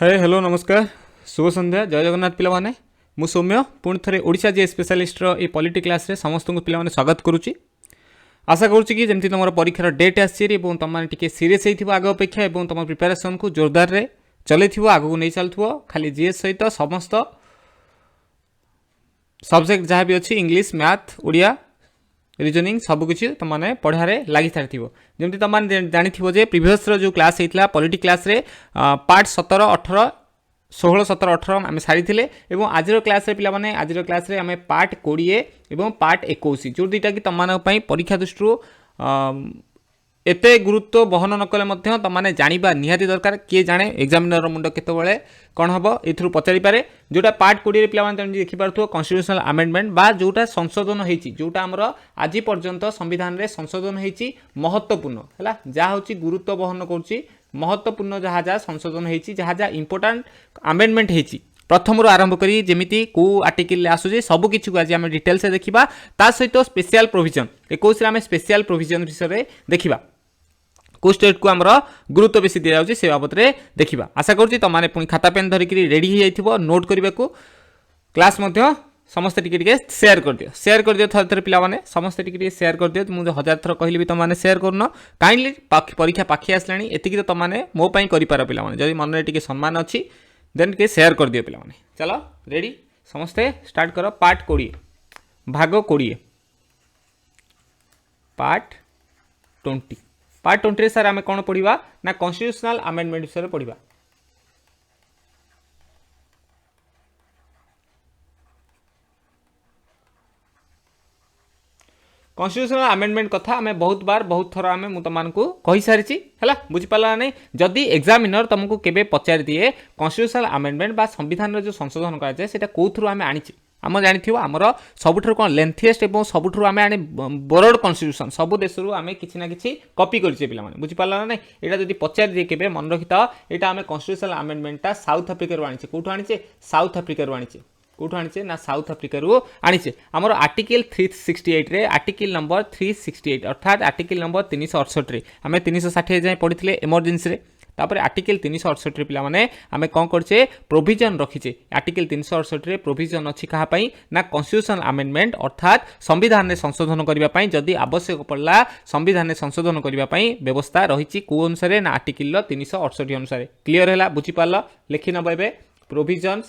Hi hello नमस्कार शुभ संध्या जय जगन्नाथ पिला माने मु सौम्य पुणी थे ओडिशा जे स्पेशलिस्ट ये पॉलिटी क्लास रे समस्त को पिला माने स्वागत करुच्ची। आशा करुच्ची कि जमी तुम परीक्षार डेट आसी तुम टे सीरीयस हो आग अपेक्षा और तुम प्रिपेरेसन को जोरदार रे चल आग को नहीं चलुव खाली जीएस सहित समस्त सब्जेक्ट जहाँ भी अच्छी इंग्लिश मैथ ओडिया रिजनिंग सबकि तुमने पढ़ारे लगी सारी जमी तुमने जानी प्रिवियस जो क्लास होता पॉलिटी क्लास रे पार्ट 17 18 16 17 18 आम सारी आज क्लास पे आज क्लास आम पार्ट 20 और पार्ट 21 जो दुईटा कि तुम परीक्षा दृष्टि एते गुरुत्व बहन नकले तुमने जाना निहाती दरकार किए जाने एग्जामिनर मुंड केतबले कौन हम ए पचारि पारे जोटा पार्ट 20 पे देखिपे कन्स्टिट्यूशनल अमेंडमेंट बा जोटा संशोधन होती जोटा आमर आज पर्यंत संविधान रे संशोधन होती महत्वपूर्ण है जहाँ हूँ गुरुत्व बहन करुच्ची महत्वपूर्ण जहाँ जहाँ संशोधन होती जहाँ जहाँ इंपोर्टाट अमेंडमेंट होती प्रथम आरंभ करी जेमिति को आर्टिकल आसूचे सब किसी को आज आम डिटेल्स देखा ता सहित स्पेशल प्रोविजन 21 आम स्पेशल प्रोविजन विषय में देखा को स्टेट को आमर गुरुत्व बेसी दि जाऊँगी से बाबद में देखा आशा करुँची तुमने पुणी खाता पेन धरिक रेडी हो जाइए नोट करने को क्लास समस्ते टिके शेयर कर दियो थे पे समस्ते टिके शेयर कर दियो मुझे 1000 थर कहली भी तुमने शेयर करन काइंडली परीक्षा पाखी आसला एति तो तुमने मो पाई कर पार पे जब मन टिके सम्मान अच्छी देन टिके शेयर कर दियो पे चलो रेडी समस्ते स्टार्ट कर पार्ट 20 भाग 20 पार्ट 20 पार्ट 20 सर आम कौन पढ़ा ना कन्स्टिट्यूशनल अमेंडमेंट विषय पढ़ा कन्स्टिट्यूशनल अमेंडमेंट कथा आम बहुत बार बहुत थर आम तुमको कही सारी है बुझीपारा नहीं जदि एग्जामिनर तुमको केबे पचारि दिए कन्स्टिट्यूशनल अमेंडमेंट बा संविधान जो संशोधन कराए से कौथु आम आनी आम जानी आमर सबुठ कौन लेंथीएस्ट और सबुठ आम आने बरड कन्स्टिट्यूशन सब देश आम कि ना कि कॉपी करछे पिला माने बुझीपारा नहीं यहाँ जब पचारि दिए केबे मन रखि था यहाँ आम कन्स्टिट्यूशनल अमेंडमेंटा साउथ आफ्रिकार आनी कौटू आनी साउथ आफ्रिकार आनी कौटू आनीचे ना साउथ आफ्रिकार आनीचे आमर आर्टिकल 368 रे आर्टिकल नंबर 368 अर्थात आर्टिकल नंबर 368 रे आम 360 जाए पढ़ी इमरजेंसी रे तापर आर्टिकल 368 पे आम कौन करचे प्रोविजन रखीचे आर्टिकल 368 रे प्रोविजन अच्छी क्या ना कन्स्टिट्यूशनल अमेंडमेंट अर्थात संविधान में संशोधन करने जदि आवश्यक पड़ला संविधान में संशोधन करने व्यवस्था रही कौ अनुसार ना आर्टिकल 368 अनुसार क्लीयर है बुझीपार लिखि नब ए प्रोविजन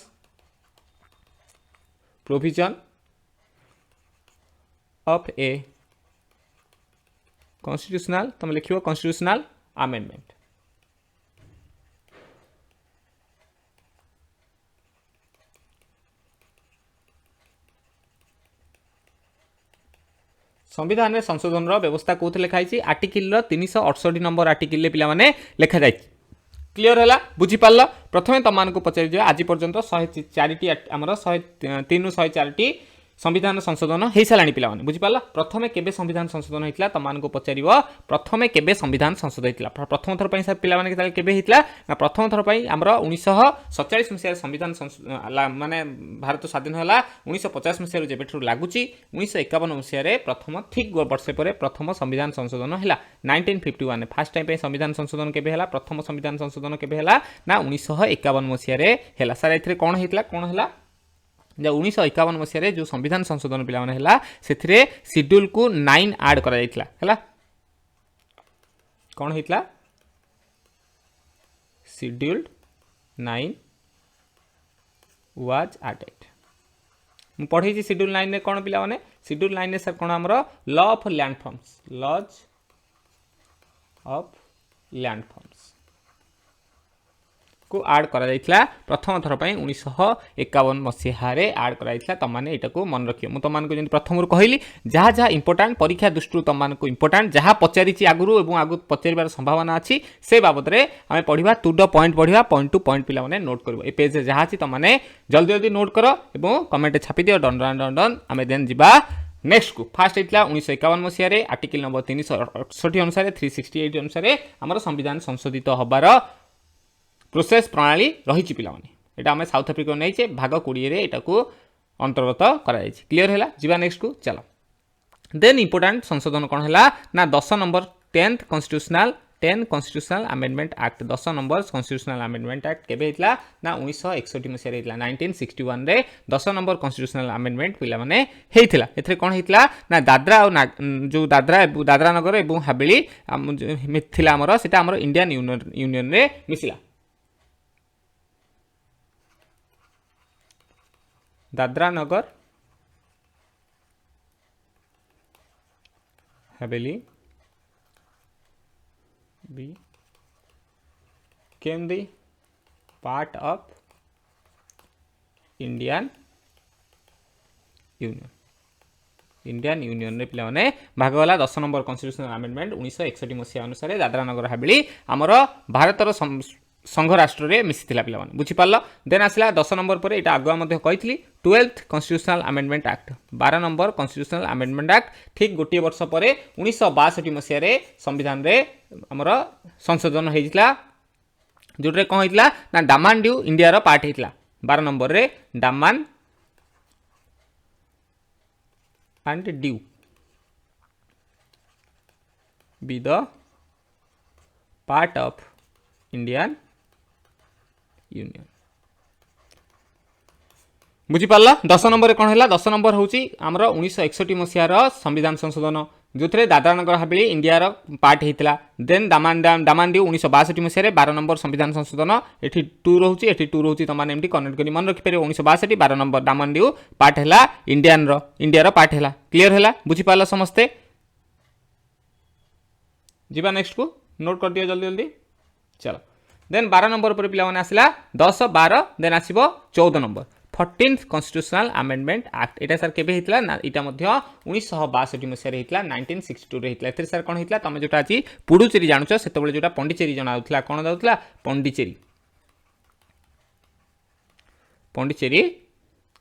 ऑफ ए कॉन्स्टिट्यूशनल तुम लिख कॉन्स्टिट्यूशनल अमेंडमेंट संविधान में संशोधन व्यवस्था कौन लिखाई आर्टिकल 368 नंबर आर्टिकल पे लिखा जाए क्लीयर है बुझीपार प्रथम तुमको पचार आज पर्यंत 104 आमर 103 रु 104 संविधान संशोधन हो सारा पिला बुझीपार प्रथम केबे संविधान संशोधन होता तुमको पचार प्रथम केबे संविधान संशोधन होता प्रथम थर पे पे केबे होता ना प्रथम थर पर आमर 1947 मसीह संविधान माने भारत स्वाधीन है 1950 मसीह जब लगुच 1951 मसीह प्रथम ठीक वर्षे पर प्रथम संविधान संशोधन है 1951 फास्ट टाइम पे संविधान संशोधन केबे है प्रथम संविधान संशोधन केबे है ना 1951 मसीह है सर ए कौन है जब 1951 मसीह जो संविधान संशोधन पे से शेड्यूल को 9 ऐड करा कौन होता शेड्यूल्ड 9 वाज एडेड मुझे पढ़ी शेड्यूल 9 ने कौन पिला माने शेड्यूल 9 ने सर कौन आमर law of land forms laws of land forms को आड करा प्रथम थर पर 1951 मसीह आड करा तुमने यहाँ को मन रखिए मुझे तुमको प्रथम कहली जहाँ जहाँ इंपोर्टाट परीक्षा दृष्टि तुमको इंपोर्टाट जहाँ पचारि आगुरी और आगु पचार संभावना अच्छी से बाबद में आम पढ़ा टू द पॉइंट पढ़ा पॉइंट टू पॉइंट पे नोट कर ए पेज जहाँ अच्छी तुमने जल्दी जल्दी नोट कर और कमेंट छापी दियो डन डन डन डन आम देन जा नेक्स्ट को फास्ट होता 1951 मसीह आर्टिकल नंबर 368 अनुसार 368 अनुसार आम संविधान संशोधित हबार प्रोसेस प्रणाली रही पिला यहाँ आम साउथ आफ्रिका नहीं भाग 20 यहाँ को अंतर्गत कर क्लीयर है जीवा नेक्स्ट को चलो देन इंपोर्टाट संशोधन कौन है ना 10 number 10th constitutional 10 constitutional amendment act 10 number constitutional amendment act केबे हितला ना 1961 मसिया रे हितला 1961 रे 10 नंबर कन्स्टिट्यूशनल अमेंडमेंट पिला माने हेइथिला एथरे कोन हितला ना दादरा और जो दादरा नगर एवं हवेली थिला हमर सेटा हमर इंडियन यूनियन रे मिसिला Dadra Nagar Haveli became the part of Indian Union रे पिला माने भाग गला 10 नंबर कन्स्टिट्यूशनल अमेंडमेंट 1961 मसिया अनुसार दादरा नगर हवेली हमर भारतर संघ राष्ट्र रे मिसिथिला पिला माने बुझी पारलो देन आसला 10 नंबर पर एटा आगुआ मध्ये कहितली 12th constitutional amendment act 12 number constitutional amendment act ठीक गोटे वर्ष पर 1962 मसिया रे संविधान रे हमर संशोधन हेइतला जोटरे कोन हेइतला ना डामान ड्यू इंडिया रो पार्ट हेइतला 12 नंबर रे Daman and Diu be the part of Indian union बुझी पारला 10 नंबर कौन है 10 नंबर हूँ आमर 1961 मसीहार संविधान संशोधन जो थे दादरा नगर हवेली इंडिया पार्ट होता देन दामान ड्यू 1962 मसीह 12 नंबर संविधान संशोधन ये 2 रोचे ये 2 रोचे तुम मैंने कनेक्ट कर मन रखिपार 1962 12 नंबर दामान ड्यू पार्ट है इंडिया पार्ट है क्लीयर है बुझीपार समस्ते जीवा नेक्स्ट को नोट कर दिया जल्दी जल्दी चलो देन 12 नंबर पर पिला माने आसला 10 12 देन आसीबो 14 number 14th constitutional amendment act एटा सर केबे हितला ना इटा मध्य 1962 मसिया रे हितला 1962 रे हितला एथरे सर कोन हितला तमे जोटा अछि पुडुचेरी जानुछ सेतबेले जोटा पंडिचेरी जणाउतला कोन दाउतला पंडिचेरी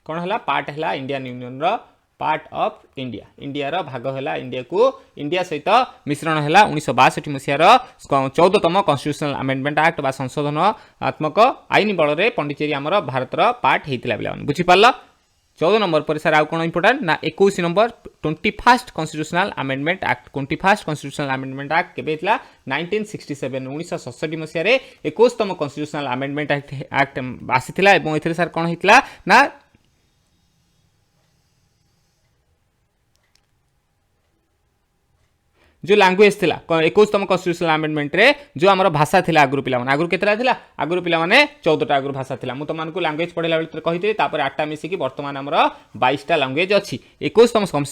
कोन हला पार्ट हला इंडियन यूनियन रो पार्ट ऑफ इंडिया रो भाग है इंडिया को इंडिया सहित मिश्रण है 1962 मसीहार 14तम कन्स्टिट्यूशनल अमेंडमेंट एक्ट बा संशोधनात्मक आईन बल में पंडिचेरी आमर भारतर पार्ट होता पे बुझीपार 14 नंबर पर सर आउ कौन इंपोर्टाट ना 21 number 21st constitutional amendment act 21st constitutional amendment act केबे हितला 1967 1967 मसीहार 21तम कन्स्टिट्यूशनल अमेंडमेंट एक्ट आसीथिला एवं एथिरे सर कौन हितला ना जो लैंग्वेज थिला 21तम कन्स्टिट्यूशनल अमेंडमेंट रे जो हमर भाषा थिला आगुरु पिला माने आगुरु केतला थिला आगुरु पिला माने 14टा आगुरु भाषा थिला मु त मानको लैंग्वेज पढिला बेले कहिते तापर 8टा मिसी कि वर्तमान हमर 22टा लैंग्वेज अछि 21तम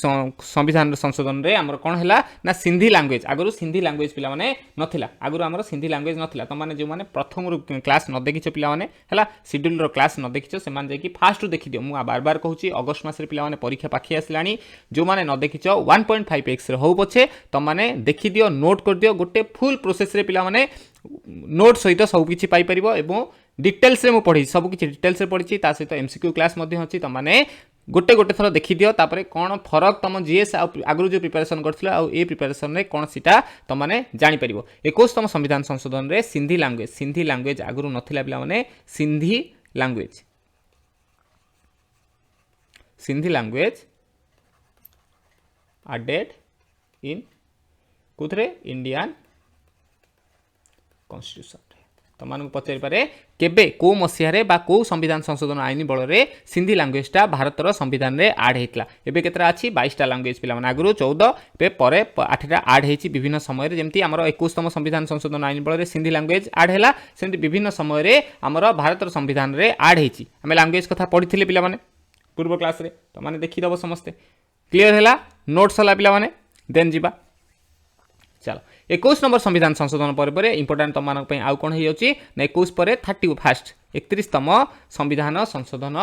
संविधान संशोधन रे हमर कोन हैला ना सिंधी लैंग्वेज आगुरु सिंधी लैंग्वेज पिला माने नथिला आगुरु हमर सिंधी लैंग्वेज नथिला त माने जो माने प्रथम क्लास न देखिछ पिला माने हैला शेड्यूल रो क्लास न देखिछ से मान जे कि फास्ट देखि दियो मु बार बार कहूची अगस्त मास रे पिला माने परीक्षा पाखी आसलानी जो माने न देखिछ 1.5x रे हो पछे त माने देखि दियो नोट कर दियो गोटे फुल प्रोसेस रे पिला माने नोट सहित सब किछि पाई परिबो एवं डिटेल्स रे मु पढी सब किछि डिटेल्स रे पढिछि ता सहित एमसीक्यू क्लास मध्ये अछि त माने गोटे गोटे थरो देखि दियो तापरे कोन फरक तम जीएस आगु जो प्रिपरेशन करथिला आ ए प्रिपरेशन रे कोन सिटा त माने जानि परिबो 21तम संविधान संशोधन रे सिंधी लैंग्वेज आगु नथिला पिला माने सिंधी लैंग्वेज added in कुथरे इंडियन कॉन्स्टिट्यूशन तो मानक पचारि पारे केबे को मसिहारे बा को संविधान संशोधन आईन बल रे सिंधी लैंग्वेजटा भारतर संविधान रे ऐड हेतला एबे केतरा अछि 22टा लैंग्वेज पिला माने आगुरो 14 पे परे 8टा ऐड हेछि विभिन्न समय रे जेमति हमर 21तम संविधान संशोधन आईन बल रे सिंधी लैंग्वेज ऐड हैला सेमति विभिन्न समय रे हमर भारतर संविधान रे ऐड हेछि हमें लैंग्वेज कथा पढिथिले पिला माने पूर्व क्लास रे तो माने देखि दबो समस्त क्लियर हैला नोट्स हला पिला माने देन जीवा चलो 21 नंबर संविधान संशोधन पर इंपोर्टेंट तुम मानक आउ कौन हो 21 पर 31तम संविधान संशोधन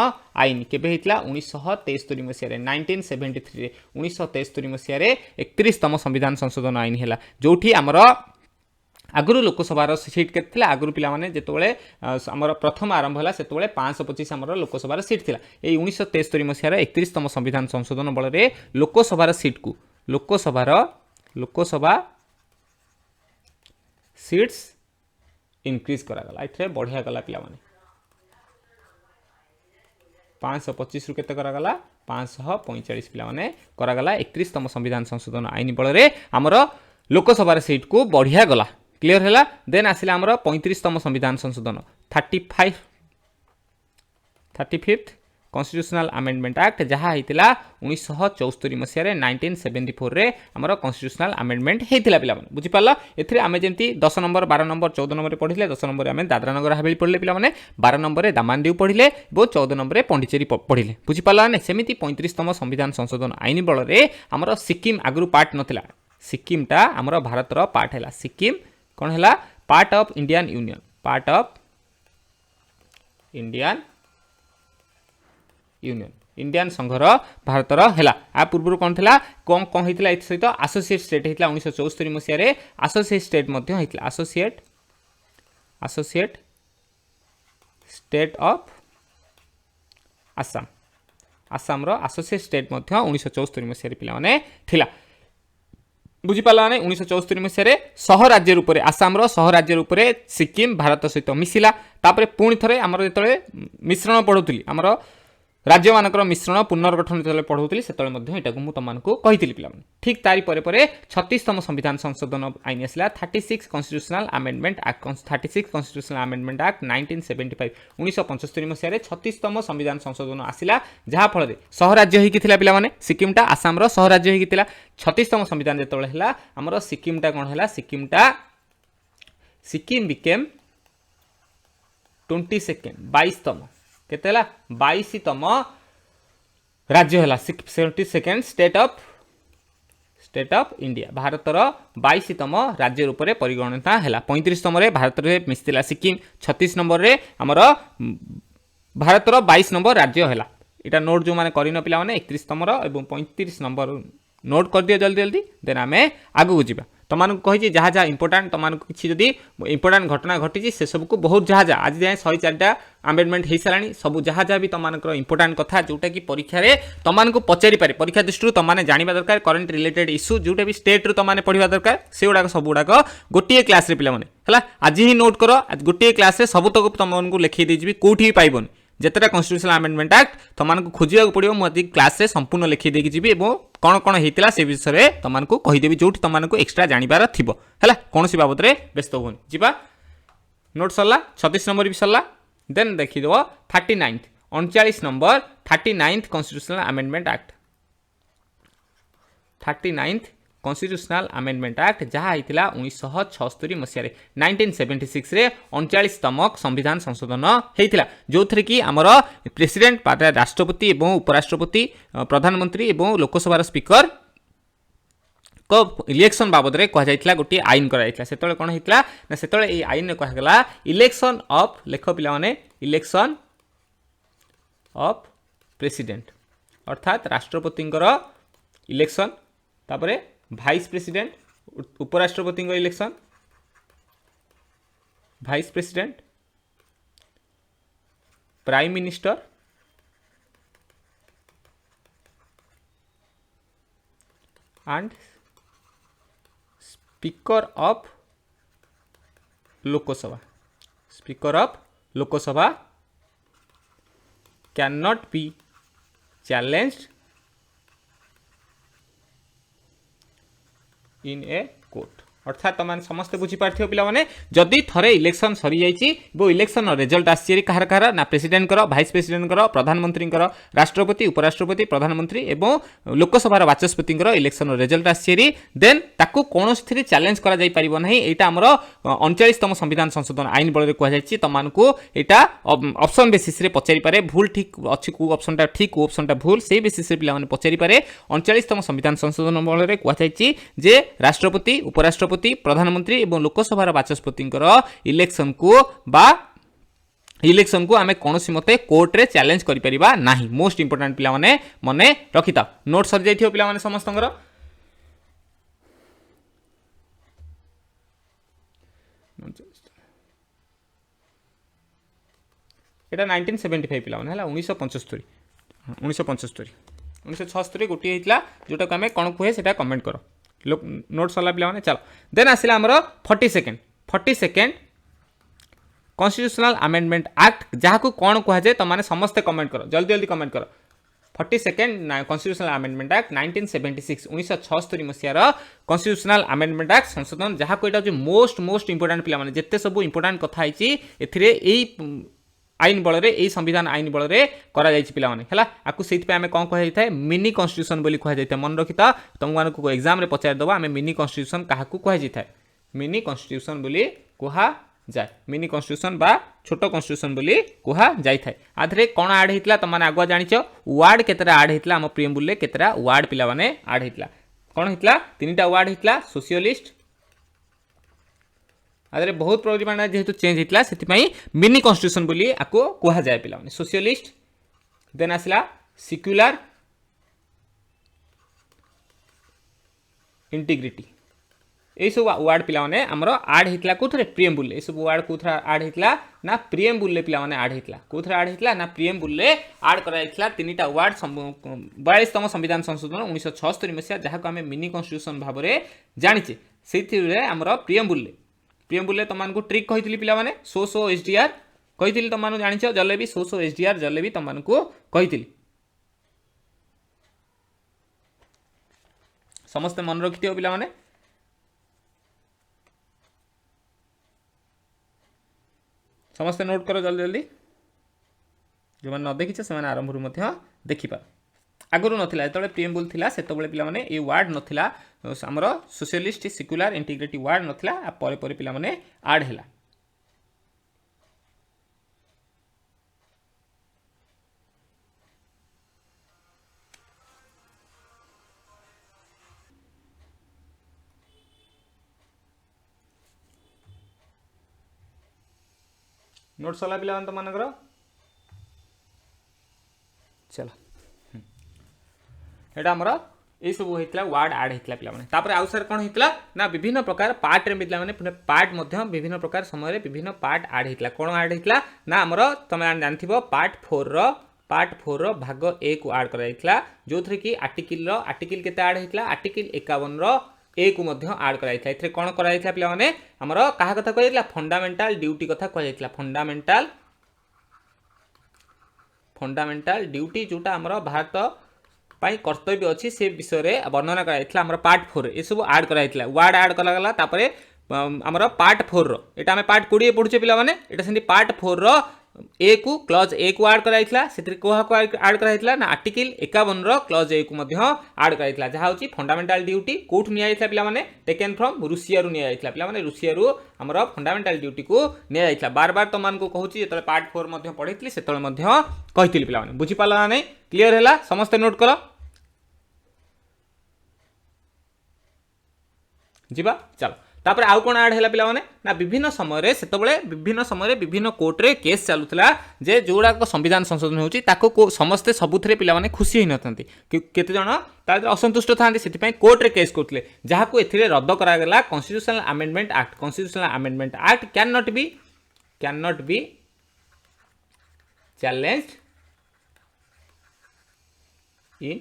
आईन केबे हितला 1973 मसीह 1973 1973 मसीह 31तम संविधान संशोधन आईन हैला जोठी हमर आगुरु लोकसभा सीट के आगुरु पिला माने जेतोले हमर प्रथम आरंभ होला सेतोले 525 हमर लोकसभा सीट थिला ए 1973 मसीह 31तम संविधान संशोधन बल रे लोकसभा सीट को लोकसभा सीट्स इंक्रीज करा गला इथे बढ़िया गला पिला माने 525 रु केते करा गला 545 पिला माने करा गला 31तम संविधान संशोधन आईन बल रे हमर लोकसभा सीट को बढ़िया गला क्लीयर है। देन आसिला आमर 35तम संविधान संशोधन 35th कन्स्टिट्यूशनल आमेंडमेंट एक्ट जहाँ होता 1974 मसीह 1974 रे आमर कन्स्टिट्यूशनल आमेंडमेंट होता पे बुझीपार। एथिरे आमे जेमती 10 नंबर 12 नंबर 14 नंबर पढ़िले 10 नंबर आमे दादरा नगर हवेली पढ़ले पे 12 नंबर दामानडीव पढ़िले और 14 नंबर पंडिचेरी पढ़िले बुझीपार। सेमती 35तम संविधान संशोधन आईन बल में आमर सिक्किम आगु पार्ट नथिला सिक्किमटा आमर भारतर पार्ट है सिक्किम कौन है part of Indian union part of Indian union Indian संघर भारतर है। आ पूर्व कौन था कौन कौन होता सहित आसोसीएट स्टेट होता 1974 मसीह आसोसीएट स्टेट होता associate state of Assam Assam associate state 1974 मसीह पिलाने थिला बुझीपार मैंने 1974 मसीह सह राज्य रूप में आसाम सह राज्य रूप में सिक्किम भारत सहित मिसिला तापर पुणी थे आमर जो मिश्रण पढ़ुली आमर राज्य मानकर मिश्रण पुनर्गठन जो पढ़ाऊली से तुमको कही पे ठीक तारी परे 36तम संविधान संशोधन आईन आसला 36 constitutional amendment act 36 constitutional amendment act 1975 1975 मसीह 36तम संविधान संशोधन आसला जहाँफल सहराज्य होता पे सिक्किमटा आसाम सहराज्य होता 36तम संविधान जो है आमर सिक्किमटा कौन है सिक्किम बिकेम 22तम केते 22तम राज्य है 72nd स्टेट ऑफ इंडिया भारतर 22तम राज्य रूप में परिगणित है 35तम भारत में मिसिला सिक्किम 36 नंबर रे आमर भारतर 22 नंबर राज्य है। यहाँ नोट जो मैंने करन पिला 31तम और 35 नंबर नोट कर दियो जल्दी जल्दी देन आम आगू जावा तुमको कही जहाँ जहाँ इंपोर्टाट तुमको किसी जदि इंपोर्टाट घटना घटी से सबको बहुत जहाँ जहाँ आज जाए 104टा आमेंडमेंट हो सारा सब जहाँ जहाँ भी तुमको इंपोर्टाट कथा जोटा कि परीक्षा तुमको पचारि पारे परीक्षा दृष्टि तुमने जाना दरकार करेन्ट रिलेटेड इश्यू जोटा भी स्टेट रू तुमने पढ़ा दरकार से गुड़ाक सब गुड़ाक गोटे क्लास रे पिला है आज ही नोट कर गोटे क्लास सबतक तुमको लिखी देजी कौटी भी पाइबनी जितेटा कन्स्टिट्यूशनल आमेंडमेंट एक्ट तुमको खोजा पड़ो मुझे क्लास संपूर्ण लिखीदेकी जी कौन कौन होता से विषय में तुमको कहीदेवी जो तुमको एक्सट्रा जानवर थी है कौन सी बाबद में व्यस्त होनी जीवा नोट सरला 36 नंबर भी सरला देन देखीदेव 39th 39 number 39th constitutional amendment act 39th constitutional amendment act जहाँ होता 1976 मसीह 1976 रे 39तम संविधान संशोधन होता जो थे कि आमर प्रेसिडेंट राष्ट्रपति और उपराष्ट्रपति प्रधानमंत्री और लोकसभा स्पीकर को इलेक्शन बाबद में कहुला गोटे आईन कराइला से कौन होता ना से आईन में कहला इलेक्शन ऑफ लेख पे इलेक्शन ऑफ प्रेसिडेंट अर्थात राष्ट्रपति इलेक्शन तापर भाइस प्रेसिडेंट उपराष्ट्रपति election vice president prime minister and speaker of Lok Sabha can not be challenged in a court अर्थात तुम समस्ते बुझीपार पे जदि थरे इलेक्शन सरी जाइए वो इलेक्शन रिजल्ट आसी कहार कहार ना प्रेसिडेंट भाइस प्रेसिडेंट प्रधानमंत्री राष्ट्रपति उपराष्ट्रपति प्रधानमंत्री और लोकसभा बाचस्पति इलेक्शन रिजल्ट आसी देन ताकू कौन चैलेंज करा जाई परिबो नहीं एटा हमर 39तम संविधान संशोधन आईन बल में कहुई तुमको यहाँ ऑप्शन बेसिस रे पचारि पारे भूल ठीक अच्छी को ऑप्शनटा ठीक को ऑप्शनटा भूल से बेसिस रे पिला माने पचारि पारे 39तम संविधान संशोधन बल में कहुई जे राष्ट्रपति उपराष्ट्रपति प्रधानमंत्री और लोकसभा बाचस्पति इलेक्शन को आमे कौन मते कोर्ट रे चैलेंज करि परिबा नाही मोस्ट इंपोर्टेंट पिला माने मने रखिता नोट सर जाइथियो पिला माने समस्तंगर एटा 1975 पिला माने हला 1975 1976 गोटे होता जोटा को आम कौन कहे से कमेंट कर नोट सरला पिला चलो देन आसला आमर 42nd कन्स्टिट्यूशनल आमेंडमेंट एक्ट जहाँ को कौन कहुए तुमने समस्ते कमेंट कर जल्दी जल्दी कमेंट कर 42nd कन्स्टिट्यूशनल आमेंडमेंट एक्ट 1976 1976 मसीहार कन्स्टिट्यूशनल आमेंडमेंट एक्ट संशोधन जहाँ को एटा मोस्ट इंपोर्टेंट पिला माने जेते सब इंपोर्टेंट कथा आइछि एथिरे एई आईन बल रे संविधान आईन बल रे करा जाइछि पिला माने हला आकु सेति पे हमें कोन कहै थाए मिनी कन्स्टिट्यूशन बोली कहै जाइता मन रखिता तुम मान को एग्जाम रे पचार दबा हमें मिनी कन्स्टिट्यूशन काहा को कहै जाइता मिनी कन्स्टिट्यूशन बोली कहा जाए मिनी कन्स्टिट्यूशन बा छोट कन्स्टिट्यूशन बोली कहा जाय थाए आधरे कोन ऐड हेतला त माने आगुआ जानिछ वार्ड केतरा ऐड हेतला हम प्रियम्बुल ले केतरा वार्ड पिला माने ऐड हेतला कोन हेतला तीनटा वार्ड हेतला सोशलिस्ट आधरे बहुत परिमाण जेहेतु चेंज हेतला सेति पई मिनी कन्स्टिट्यूशन बोली आको कहा जाय पिला माने सोशलिस्ट देन आसला सेक्युलर इंटीग्रिटी ये सब वार्ड पिला माने हमरो ऐड हेतला कोथरे प्रियम्बुल ये सब वार्ड कोथरा ऐड हेतला ना प्रियम्बुल ले पिला माने ऐड हेतला कोथरा ऐड हेतला ना प्रियम्बुल ले ऐड करा हेतला तीनटा वार्ड 42तम संविधान संशोधन 1976 मसिया जहा को हमें मिनी कन्स्टिट्यूशन भाबरे जानिचे सेति रे हमरो प्रियम्बुल ले तमान को ट्रिक कहितली पिला माने 100 एसडीआर कहितली तमान जानिछ जलेबी 100 एसडीआर जलेबी तमान को कहितली समस्त मन रखिथियो पिला माने समस्त नोट करो जल्दी जल्दी जो मैंने न देखी से आरंभ देखिपार आगुरी नाला जो प्रियम्बुल थिला सेतबेले पिला माने ए वार्ड नथिला हमर सोशलिस्ट सेक्युलर इंटीग्रिटी वार्ड नथिला आ परे परे पिला माने ऐड हैला नोट सला पिला तो मानकर चलो एटा हमर ए सब होइतला वार्ड ऐड हेतला पिला माने तापर आउसर कोन हेतला ना विभिन्न प्रकार पार्ट रे पिला माने पार्ट मध्य विभिन्न प्रकार समय रे विभिन्न पार्ट ऐड हेतला कोन ऐड हेतला ना हमर तमे जानथिबो पार्ट 4 रो भाग 1 को ऐड करा हेतला जोथरे की आर्टिकल केते ऐड हेतला आर्टिकल 51 रो ए को मध्य ऐड करा हेतला एथरे कोन करा हेतला पिला माने हमर काहा कथा कहै हेतला फंडामेंटल ड्यूटी कथा कहै हेतला फंडामेंटल ड्यूटी जोटा हमर भारत पाई कर्तव्य अच्छी से विषय रे वर्णना करा हमर पार्ट 4 ए सब ऐड करा हेतला वार्ड ऐड कला गला तापरे हमर पार्ट 4 रो एटा हमें पार्ट 20 पढुचे पिला माने एटा सेंती पार्ट 4 रो ए को क्लॉज ए को ऐड करा हेतला सेत्री कोहा को ऐड करा हेतला ना आर्टिकल 51 रो क्लॉज ए को मध्य ऐड करा हेतला जहा होची फंडामेंटल ड्यूटी कोठ निया हेतला पिला माने टेकन फ्रॉम रूसिया रु निया हेतला पिला माने रूसिया रु हमर फंडामेंटल ड्यूटी को निया हेतला बार बार तो मान को कहूची जेतले पार्ट 4 मध्य पढैतली सेतले मध्य कहितली पिला माने बुझी पाला नै क्लियर हैला समस्त नोट करो जीवा चलो तापर आउ कोन ऐड हैला पिला माने ना विभिन्न समय रे सेतबेले विभिन्न कोर्ट रे केस चालुतला जे जोडा को संविधान संशोधन होची ताको समस्त सबुथरे पिला माने खुशी हि नथंती केते जण तार असंतुष्ट थांती सेति पय कोर्ट रे केस करथले जहा को एथिरे रद्द करा गेला constitutional amendment act can not be challenged in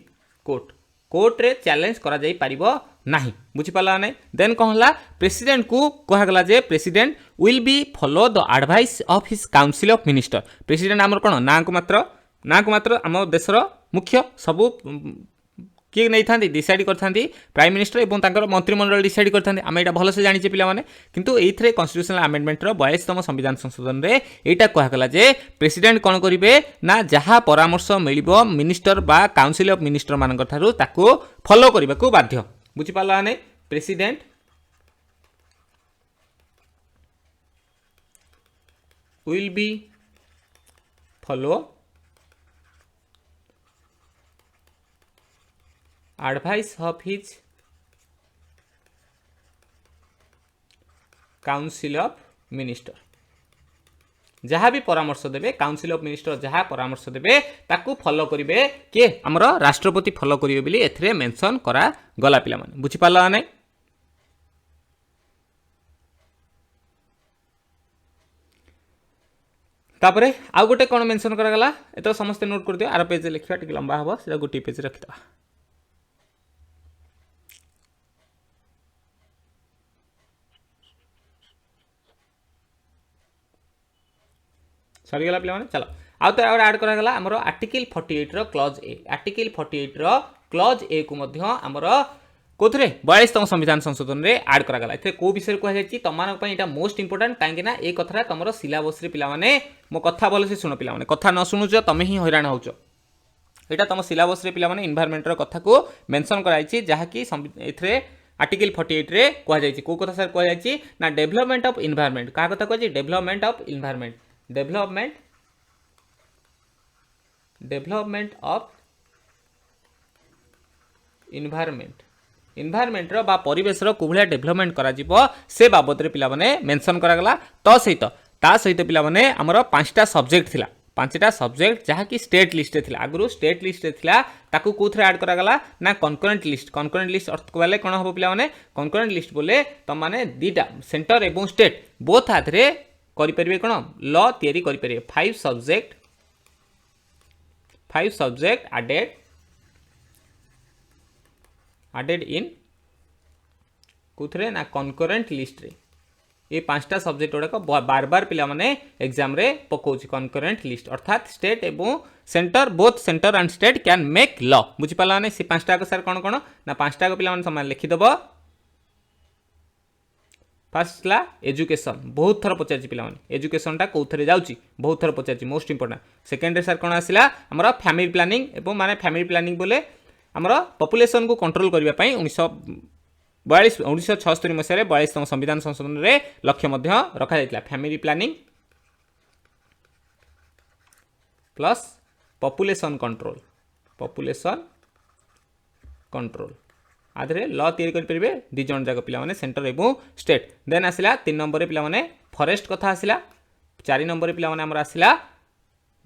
court रे चैलेंज करा जाई परिबो नहीं बुझी पाला नहीं देन कहला प्रेसिडेंट को कहा गला जे president will be follow the advice of his council of minister president हमर कोन ना को मात्र हम देशर मुख्य सबु किए नहीं था डिसाइड करथांती प्राइम मिनिस्टर एवं तांकर मंत्रिमंडल डिसाइड करथांती आम एटा भलसे जानिचे पिला माने किंतु एथरे कॉन्स्टिट्यूशनल अमेंडमेंट रो 42तम संविधान संशोधन रे एटा कहा गला जे प्रेसिडेंट कोन करिवे ना जहा परामर्श मिलिबो मिनिस्टर बा काउंसिल ऑफ मिनिस्टर मानकर थारु ताको फॉलो करबा को बाध्य बुझी पाला नै president will be follow advice of his council of minister जहाँ भी परामर्श देबे काउंसिल ऑफ मिनिस्टर जहाँ परामर्श देबे ताकू फॉलो करिवे के हमरो राष्ट्रपति फॉलो करिवे बिली एथरे मेंशन करा गला पिला माने बुझी पाला नै तापरे आ गोटे कोन मेंशन करा गला एतो समस्त नोट कर दियो आर पेज लिखिया टिक लंबा हबो सेटा गोटी पेज रखिता सरीगला पिला माने चलो आउ तो आड करागला आमर आर्टिकल 48 रो क्लॉज ए आर्टिकल 48 रो क्लॉज ए को मध्य आमर कोथरे 42तम संविधान संशोधन रे ऐड करा गला एथे को विषय को जायछि तमान पई एटा मोस्ट इंपोर्टेंट काहे ना ए कथरा तमरो सिलेबस रे पिला माने मो कथा बोले से सुनो पिला माने कथा न सुनुछ तमे ही हैरान होचो एटा तम सिलेबस रे पिला माने एनवायरनमेंट रो कथा को मेंशन कराइछि जहा कि एथरे आर्टिकल 48 रे को जायछि को कथा सर को जायछि ना डेवलपमेंट ऑफ एनवायरनमेंट का कथा कहछि development of environment development of environment रो बा परिवेश रो कोभलिया डेवलपमेंट करा जिवो से बाबत रे पिला माने मेंशन करा गला तो सहित पिला माने हमरो पांचटा सब्जेक्ट थिला पांचटा सब्जेक्ट जहा कि स्टेट लिस्ट रे थिला आगु स्टेट लिस्ट रे थिला ताकू कोथरे ऐड करा गला ना कनकरेंट लिस्ट अर्थ को कोन हो पिला माने कनकरेंट लिस्ट बोले त माने दीटा सेंटर एवं स्टेट बोथ हाथ रे करि परिबे कोन लॉ तयारी करि परिबे फाइव सब्जेक्ट added in कुथरे ना कनकरेंट लिस्ट रे ये पांचटा सब्जेक्ट गुड़ाक बार बार पिला माने एग्जाम रे पकोछि कनकरेंट लिस्ट अर्थात स्टेट एवं centre both centre and state can make law बुझी पाला माने से पांचटा को सर कोन कोन ना पांचटा को पिला माने समान लिखि दबो फर्स्ट ला एजुकेशन बहुत थर पचारछि पिला माने एजुकेशन टा कोथरे जाउछि बहुत थर पचारछि मोस्ट इंपोर्टेंट सेकंड रे सर कोन आसिला हमरा फैमिली प्लानिंग एवं माने फैमिली प्लानिंग बोले आमर पॉपुलेशन को कंट्रोल करबा पई 1976 मसीह 42तम संविधान संशोधन रे लक्ष्य मध्य रखा जायतिला family planning plus population control आधरे लॉ तयारी कर परिबे दि जन जाक पिला माने सेंटर एवं स्टेट देन आसिला 3 नंबर रे पिला माने फॉरेस्ट कथा आसिला 4 नंबर रे पिला माने हमर आसिला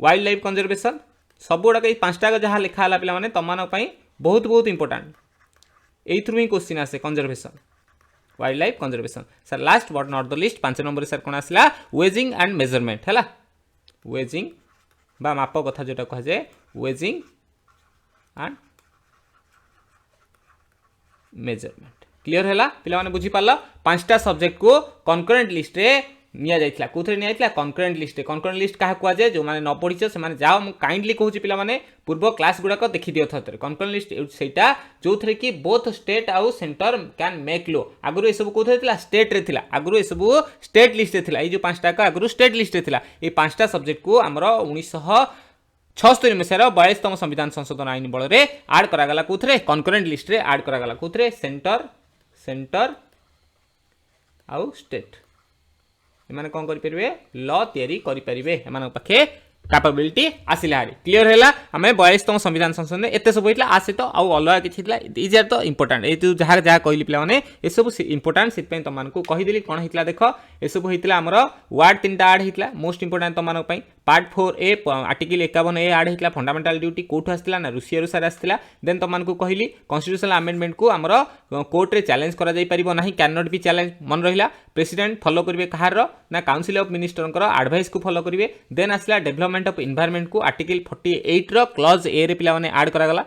वाइल्ड लाइफ कंजर्वेशन सब गुडा पांचटा जहाँ लिखा है पिला माने तमान पई बहुत बहुत इंपोर्टेंट एथ्रु ही क्वेश्चन आसे conservation wildlife conservation sir last but not the least 5 number sir कोन आसला वेजिंग एंड मेजरमेंट हैला वेजिंग बा माप कथा जोटा कह जाए वेजिंग एंड मेजरमेंट क्लियर हैला पिला माने बुझी पारला पांचटा सब्जेक्ट को कनकरेंट लिस्ट रे निया जाइतला कोथरे निया जाइतला कनकरेंट लिस्ट काहा कुआ जाए जो माने न पढिछ से माने जाओ काइंडली कहूची पिला माने पूर्व क्लास गुडा को देखि दियो थतरे कनकरेंट लिस्ट सेटा जोथरे कि बोथ स्टेट आउ सेंटर कैन मेक लॉ आगुरो ए सब कोथरे थिला स्टेट रे थिला आगुरो ए सब स्टेट लिस्ट रे थिला ए जो पांचटा का आगुरो स्टेट लिस्ट रे थिला ए पांचटा सब्जेक्ट को हमरो 1976 मसीहार 42तम संविधान संशोधन आईन बल रे ऐड करा गला कोथरे कनकरेंट लिस्ट रे ऐड करा गला कोथरे सेंटर आउ स्टेट एमाने कौन करि परिबे लॉ तयारी करि परिबे एमान पाखे कैपेबिलिटी आसिला हारी क्लियर हैला हमें 42तम संविधान संशोधन एते सब होइतला आसे तो आउ अलग किछि हितला इज आर तो इंपोर्टेंट ए जहा जहा कहली पिला माने ए सब इंपोर्टेंट सिट पे तमान को कहि देली कोन हितला देखो ए सब हितला हमरो वर्ड तीनटा ऐड हितला मोस्ट इंपोर्टेंट तमान पई पार्ट 4 ए आर्टिकल 51 ए ऐड हितला फंडामेंटल ड्यूटी कोठ आस्तिला ना रूसिया रो सार आस्तिला देन तमान को कहली कॉन्स्टिट्यूशनल अमेंडमेंट को हमरो कोर्ट रे चैलेंज करा जाई परिबो नाही कैन नॉट बी चैलेंज मन रहिला प्रेसिडेंट फॉलो करिवे कहार रो ना काउंसिल ऑफ मिनिस्टर को एडवाइस को फॉलो करिवे देन आस्तिला डेवलपमेंट ऑफ एनवायरनमेंट को आर्टिकल 48 रो क्लॉज ए रे पिला माने ऐड करा गला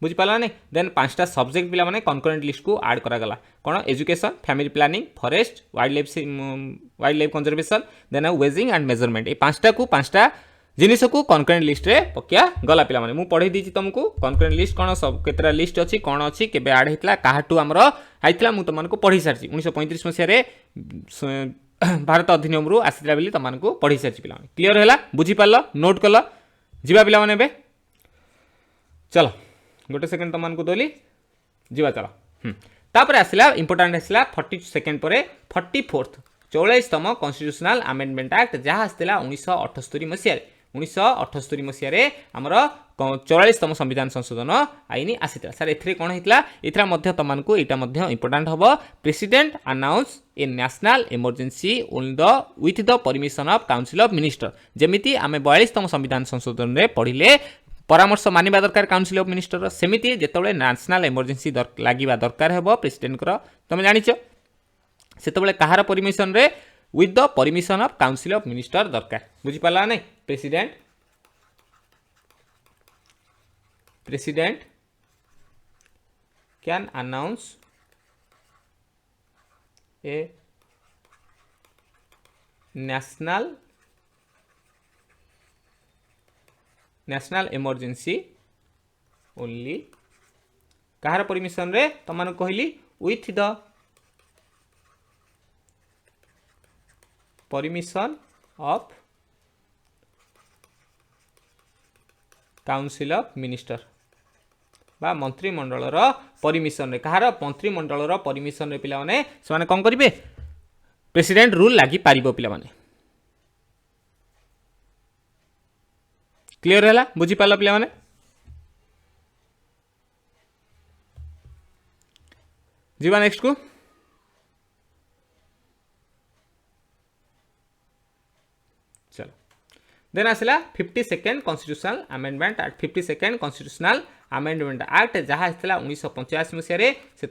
बुझी पाला ने देन पांचटा सब्जेक्ट पिला माने कनकरेंट लिस्ट को ऐड करा गला कोन education family planning forest wildlife conservation then weighing and measurement ए पांचटा जिनिस को कनकरेंट लिस्ट रे पकिया गला पिला माने मु पढै दीची तुमको कनकरेंट लिस्ट कोन सब केतरा लिस्ट अछि कोन अछि केबे ऐड हितला काहाटू हमरो आइतला मु तमन को पढी सारची 1935 मसिया रे भारत अधिनियम रु आसितला बेली तमन को पढी सारची पिला माने क्लियर हैला बुझी पारलो नोट कलो जिबा पिला माने बे चलो गोटे सेकंड तमन को दोली जिबा चलो तापर आसिला इंपोर्टेंट आसिला 42 सेकंड परे 44th 44तम कॉन्स्टिट्यूशनल अमेंडमेंट एक्ट जहा आसितला 1978 मसिया 1978 मसीह आमर 44तम संविधान संशोधन आईन आसीता सर एथरे कोन हितला एथरा मध्य तमान को एटा मध्य इंपोर्टेंट हबो president announce a national emergency with the permission of council of minister जेमिति आमे 42तम संविधान संशोधन रे पढिले परामर्श मानिबा दरकार काउंसिल ऑफ मिनिस्टर सेमिति जेतबेले नेशनल इमरजेंसी लागिबा दरकार हेबो प्रेसिडेंट कर तमे जानिछ सेतबेले कहार परमिशन रे with the permission of council of minister दरकार बुझी पाला नै president can announce a national national emergency only Kahar permission रे तुम कहली with the permission of council of minister बा मंत्रिमंडल परमिशन रे कहार मंत्रिमंडल परमिशन रे पिला माने से कौन करेंगे प्रेसिडेंट रूल लगी पारिबो पिला माने क्लियर है बुझी पाल पिला माने जीवा नेक्स्ट को चलो देन आसला 52nd constitutional amendment act 52nd constitutional amendment act जहाँ 1985 मसीह से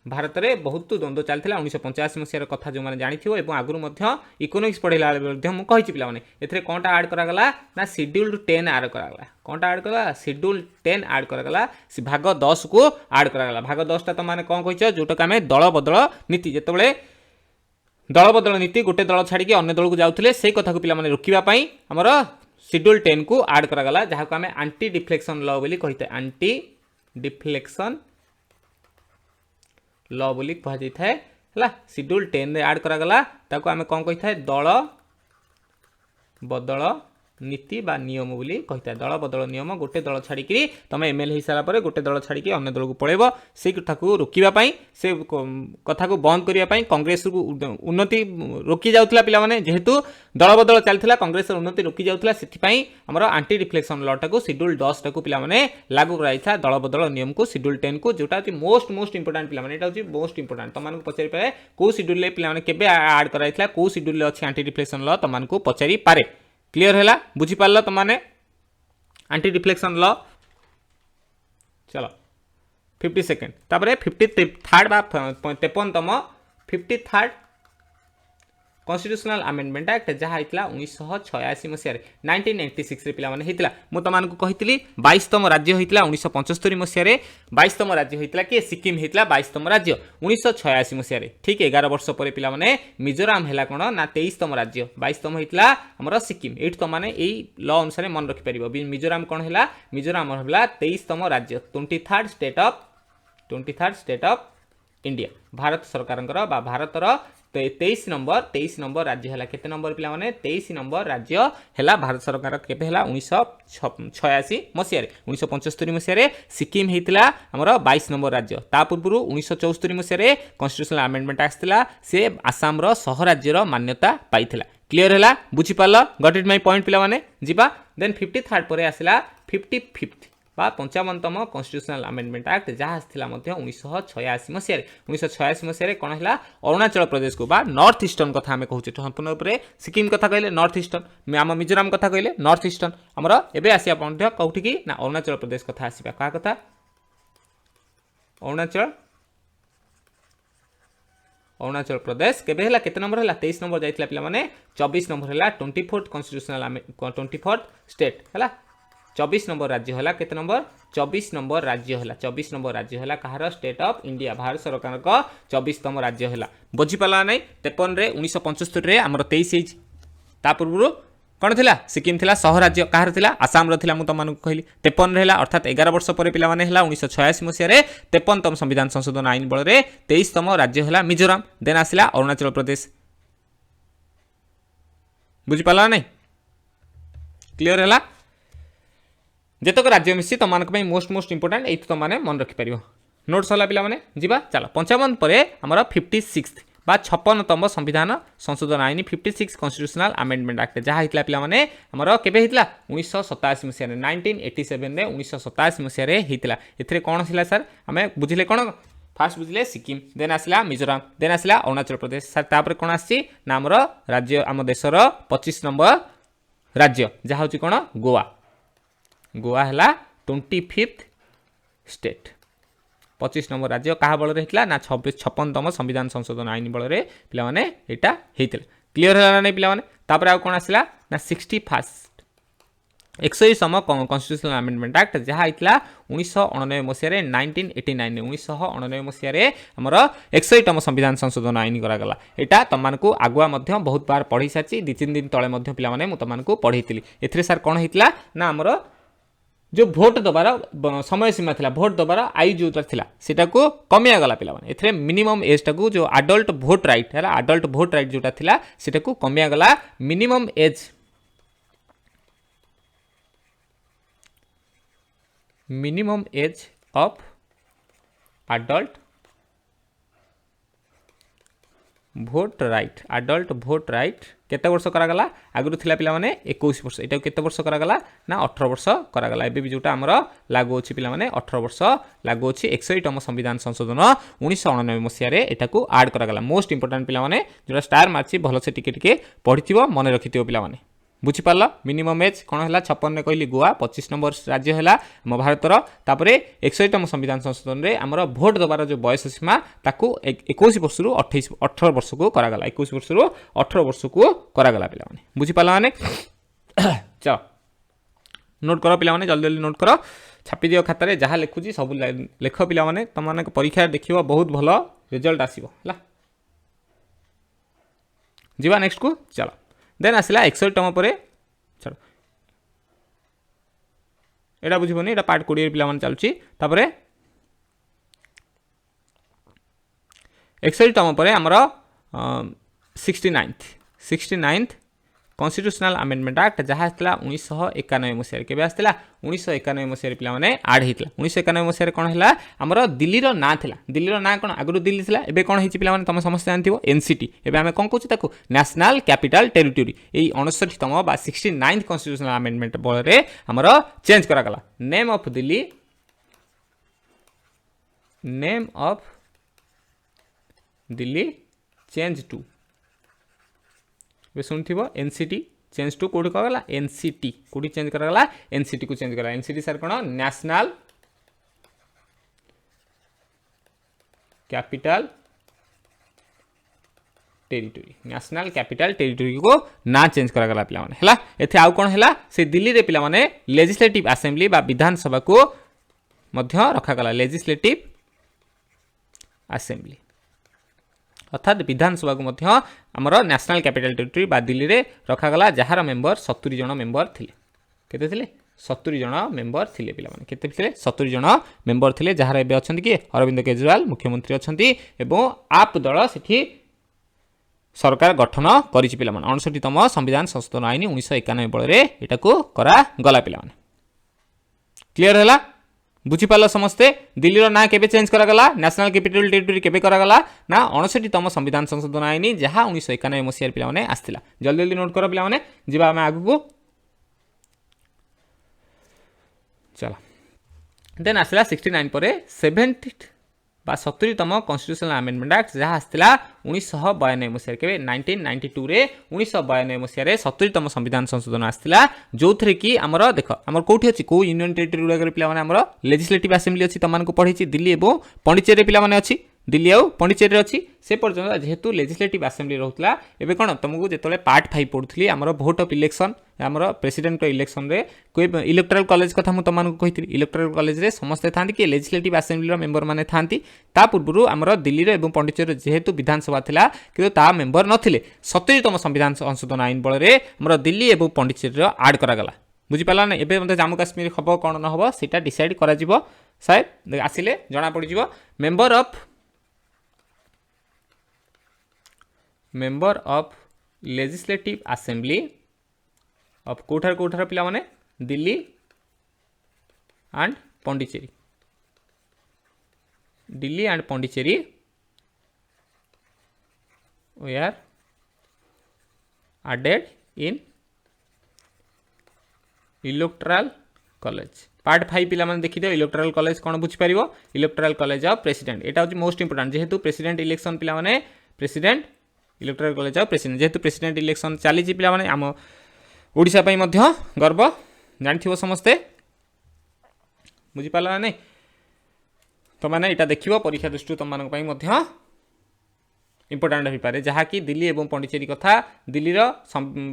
भारत में बहुत द्वंद्व चलता 1985 मसीहार कथा जो मैंने जानी आगुरी इकोनोमिक्स पढ़ेला मुझे पाने ए कौन आड करागला ना शेड्यूल्ड 10 आड करागला कौन आड करा शेड्यूल्ड 10 आड करागला भाग 10 को आड करागला भाग 10 टा तो मैंने कौन कह जोटा आम दल बदल नीति जिते दल बदल नीति गोटे दल छाड़ी अन्य दल को जाते से कथा को पिला रोकवाई आमर शेड्यूल 10 को आड करागला जहाँ को आम एंटी डिफ्लेक्शन लॉ बोली कही था एंटी डिफ्लेक्शन लॉ बोली कह जाए शेड्यूल 10 रे आड करागला ताको आम कौन कही था दल बदल नीति बा नियम बोली कही था दल बदल नियम गोटे दल छाड़ी तुम एमएलए हो सारा गोटे दल छाड़ी अन्य दल को पलैब से कथा को रोकवाई से कथा को बंद करने कांग्रेस को उन्नति रोकी जाउथला पिला माने जेहेतु दल बदल चलता कांग्रेस उन्नति रोकी जाउथला सेथिपाई हमर एंटी डिफ्लेक्शन लॉ टाको शेड्यूल 10 टाको पिला माने लागू कराइथा दल बदल नियम को शेड्यूल 10 को जोटा मोस्ट इंपोर्टेंट पिला माने एटा होची मोस्ट इंपोर्टेंट तुम मानको पचारि पारे को शेड्यूल ले पिला माने केबे ऐड कराइथला को शेड्यूल ले अछि एंटी डिफ्लेक्शन लॉ तुम मानको पचारि पारे क्लियर है बुझी पार तुमने एंटी डिफ्लेक्शन लॉ चलो 52nd तापर 53rd बा 53तम 53rd कॉन्स्टिट्यूशनल अमेंडमेंट एक्ट जहाँ होता 1986 मसीह 1986 रे पिला माने होता मु तुमको कही 22तम राज्य होता 1975 मसीह 22तम राज्य होता कि सिक्किम होता 22तम राज्य 1986 मसीह ठीक 11 वर्ष पर पिला माने मिजोराम है कौन ना 23तम राज्य 22तम होता आमर सिक्किम ये तुम मैंने यही लॉ अनुसार मन रखिपर मिजोराम कौन है मिजोराम है 23तम राज्य 23rd state of India Bharat सरकार भारतर 23 नंबर राज्य है केते नंबर पिला माने 23 नंबर राज्य है भारत सरकार केबे है 1986 मसीह 1975 मसीह सिक्किम होता आमर 22 नंबर राज्य ता पूर्व 1974 मसीह कॉन्स्टिट्यूशनल अमेंडमेंट आसला से आसाम सह राज्यर मान्यता पाइथिला क्लियर है बुझी पाल गट इट माय पॉइंट पिला माने जीवा देन 53rd पर आसला 55th बा 55तम कॉन्स्टिट्यूशनल अमेंडमेंट एक्ट जहाँ आसला 1986 मसीह 1986 मसीह कौन है अरुणाचल प्रदेश को बा नॉर्थ ईस्टर्न कथा आम कहूँ संपूर्ण रूप सिक्किम कथा कहले नॉर्थ ईस्टर्न आम मिजोराम कथा कहले नॉर्थ ईस्टर्न आमर एवं आसा कौटी की ना अरुणाचल प्रदेश कथा आसवा क्या कथा अरुणाचल प्रदेश केबे है केते नंबर है 23 नंबर जाइथिला पिला माने 24 नंबर है 24th कॉन्स्टिट्यूशनल 24th स्टेट है 24 नंबर राज्य है केते नंबर 24 नंबर राज्य है 24 नंबर राज्य है कहार स्टेट ऑफ इंडिया भारत सरकार का 24तम राज्य है बुझी पाला नहीं 53 1975 रे आमर 23 ता पूर्व कौन थिला सिक्किम थिला सह राज्य कहार थिला आसाम थिला मु तुमको कहली 53 रे अर्थात 11 वर्ष पर पिला माने है 1986 मसीह 53तम संविधान संशोधन आईन बल रे 23तम राज्य है मिजोराम देन आसला अरुणाचल प्रदेश बुझी पाला नहीं क्लियर है जेतक राज्य मिसी तुम मोस्ट इंपोर्टेंट ये तुम मन रखिपर नोट सरला पिला माने जीवा चलो 55 पर आमर 56th बा 56तम संविधान संशोधन आईन 56 कॉन्स्टिट्यूशनल अमेंडमेंट एक्ट जहाँ होता पिला माने आमर केबे होता 1987 मसीह 1987 रे 1987 मसीह होता ए कौन थी सर आम बुझे कौन फास्ट बुझे सिक्किम देन आसला मिजोराम देन आसला अरुणाचल प्रदेश सर तापर कौन आसी ना आमर राज्य आम देशर 25 नंबर राज्य जहाँ हूँ कौन गोवा है 25th स्टेट 25 नंबर राज्य क्या बल होता ना 56तम संविधान संशोधन आईन बल पे यहाँ होता क्लीयर है ना पिला तापर आउ कौन आसला ना 61st एकसईतम कन्स्टिट्यूशनल आमेंडमेंट एक्ट जहाँ होता 1989 मसीह 1989 1989 मसीह आमर 61तम संविधान संशोधन आईन करागला यहाँ तुमको आगुआ बहुत बार पढ़ी सारी 2-3 दिन तले पे तुमको पढ़ी ए सार कौन होता ना आमर जो भोट दबार समय सीमा थिला भोट दबार आई जो थिला सेटा को कमिया गला पिला माने एथरे मिनिमम एज टाकू जो अडल्ट भोट राइट है अडल्ट भोट राइट जोटा थिला सेटा को कमिया गला minimum age of adult vote right केते वर्ष करागला आगु थिला पिला माने 21 वर्ष एटा केते वर्ष करागला ना 18 वर्ष करागला एबे भी जोटा हमर लागू अछि पिला माने 18 वर्ष लागू अछि 61तम संविधान संशोधन 1989 मसिया रे एटा को ऐड करागला मोस्ट इंपोर्टेंट पिला माने जोटा स्टार मारछि भलो से टिके पढिथिबो मने रखिथिबो पिला माने बुझी पारला मिनिमम एज कौन है 56 ने कहली गोवा 25 नंबर राज्य है आम भारतर तापरे 61तम संविधान संशोधन रे आमर भोट दबार जो बयस सीमा ताकू 21 वर्ष रु 18 वर्ष को करागला 21 वर्ष रु 18 वर्ष को करागला पिला माने बुझी पारला माने चलो नोट करो पिला माने जल्दी जल्दी नोट करो छापी दियो खाता रे जहाँ लिखुची सब लेख पिला माने तुम माने परीक्षा देखिबो बहुत भलो रिजल्ट आसीबो हला जीवा नेक्स्ट को चलो देन आसला 61तम पर चलो एटा बुझिबोनी एटा पार्ट 20 पिला मन चलुची तापरे 61तम पर हमर 69th कॉन्स्टिट्यूशनल अमेंडमेंट एक्ट जहाँ आसला 1991 मसीह केबे आसला 1991 मसीह पिला माने ऐड हेतला 1991 मसीह कोन हला हमर दिल्ली रो ना थिला दिल्ली रो ना कोन आगु दिल्ली थिला एबे कोन हेछि पिला माने तम समस्त जानथिबो एनसीटी एबे हमें कोन कहू ताको नेशनल कैपिटल टेरिटरी एई 69तम बा 69th कॉन्स्टिट्यूशनल अमेंडमेंट बଳରେ हमर चेंज करा गला name of Delhi change to शुणुव एनसीटी चेंज टू कौटी करा एनसीटी कौटी चेंज करा एनसीटी को चेंज करा एनसीटी सर कौन नेशनल कैपिटल टेरिटरी को ना चेंज करा गला पिला माने हला एथे आउ कोन हला से दिल्ली रे पिला माने लेजिस्लेटिव असेंबली बा विधानसभा को मध्य रखा गला लेजिस्लेटिव असेंबली अर्थात विधानसभा को मध्य आमर नेशनल कैपिटल टेरिटरी बा दिल्ली रे रखा गला जहार मेंबर 70 जन मेंबर थिले केते थिले 70 जन मेंबर थिले पिला माने केते थिले 70 जन मेंबर थिले जहार एबे अछंती कि अरविंद केजरीवाल मुख्यमंत्री अछंती एवं आप दल सेठी सरकार गठन करिछि पिला माने 59तम संविधान संशोधन आईन 1991 बळ रे एटा को करा गला पिला माने क्लियर हला बुझी पाल समस्ते दिल्ली ना केबे चेंज करा गला नेशनल कैपिटल टेरिटरी केबे करा गला ना 59तम संविधान संशोधन आईन जहाँ 1991 मसीह पिला माने आस्थिला जल्दी जल्दी नोट करो पिला माने जिबा हम आगु को चलो देन आसला 69 पर 70 बा 70तम कॉन्स्टिट्यूशनल अमेंडमेंट एक्ट जहाँ आसला 1992 मसीह के 1992 रे 1992 मसीह रे 70तम संविधान संशोधन आसला जो थे कि आमर देख आमर कोठी अछि को यूनियन टेरिटरी गुडा पिला माने आमर लेजिस्लेटिव असेंबली अछि तमान को पढिछि दिल्ली एवं पंडिचेरी पिला माने अछि दिल्ली आउ पंडिचेरी अच्छी से पर्यटन जेहेतु लेजिस्लेटिव असेंबली रोला एवं कौन तुमको जो पार्ट 5 पढ़ुली आमर भोट ऑफ इलेक्शन आमर प्रेसिडेंट इलेक्शन रे कोई इलेक्टोरल कॉलेज कथा मु तुमको कही इलेक्टोरल कॉलेज रे समस्ते था कि लेजिस्लेटिव असेंबली मेंबर माने था पूर्व आमर दिल्ली रे एवं पंडिचेरी जेहेतु विधानसभा थिला कि ता मेंबर नथिले 70तम संविधान संशोधन आईन बल रे आमर दिल्ली एवं पंडिचेरी ऐड करागला बुझीपारा ना एबे मतलब जम्मू काश्मीर हम कौन न हम सीटा डिसाइड करा जिवो शायद आसिले जना पड़ जिवो member of legislative assembly of कोठार पिला माने Delhi and Pondicherry we are added in electoral college part 5 पिला माने देखि दियो इलेक्टोरल कॉलेज कौन बुझी पारिबो इलेक्टोरल कॉलेज ऑफ प्रेसिडेंट एटा होची मोस्ट इंपोर्टेंट जेहेतु प्रेसिडेंट इलेक्शन पिला माने president electoral college of president जेहेतु प्रेसिडेंट इलेक्शन चली पिला माने आम ओडिशा पई मध्य गर्व जानिथिबो समस्ते बुझी पाला नै तो माने एटा देखिबो परीक्षा दृष्टि तुम मानक पई मध्य इंपोर्टाट हो पारे जहाँकि दिल्ली और पंडिचेरी कथा दिल्लीर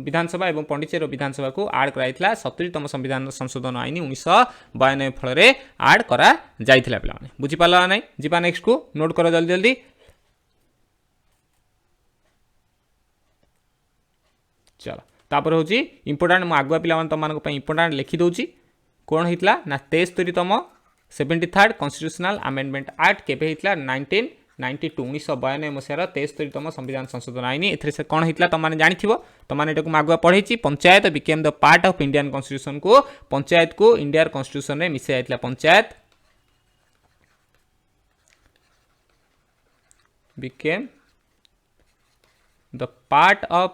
विधानसभा और पंडिचेरी विधानसभा को आड कराइला 70तम संविधान संशोधन आईन 1992 फल आड करा जाइथिला पिलाने बुझिपाल ना नहीं जीवा नेक्स्ट को नोट कर जल्दी जल्दी चलो तापर हूँ इंपोर्टाट मु आगुआ पिला तुम इंपोर्टाट लिखि दूची कौन होता ना 73तम 73rd कन्स्टिट्यूशनल अमेंडमेंट एक्ट केबे होता 1992 मसीहार 73तम संविधान संशोधन आईन ए कौन होता तुमने जानी तुमने ये आगुआ पढ़ी panchayat became the part of Indian constitution को पंचायत को इंडिया कॉन्स्टिट्यूशन में मिसाई जाइथिला panchayat became the part of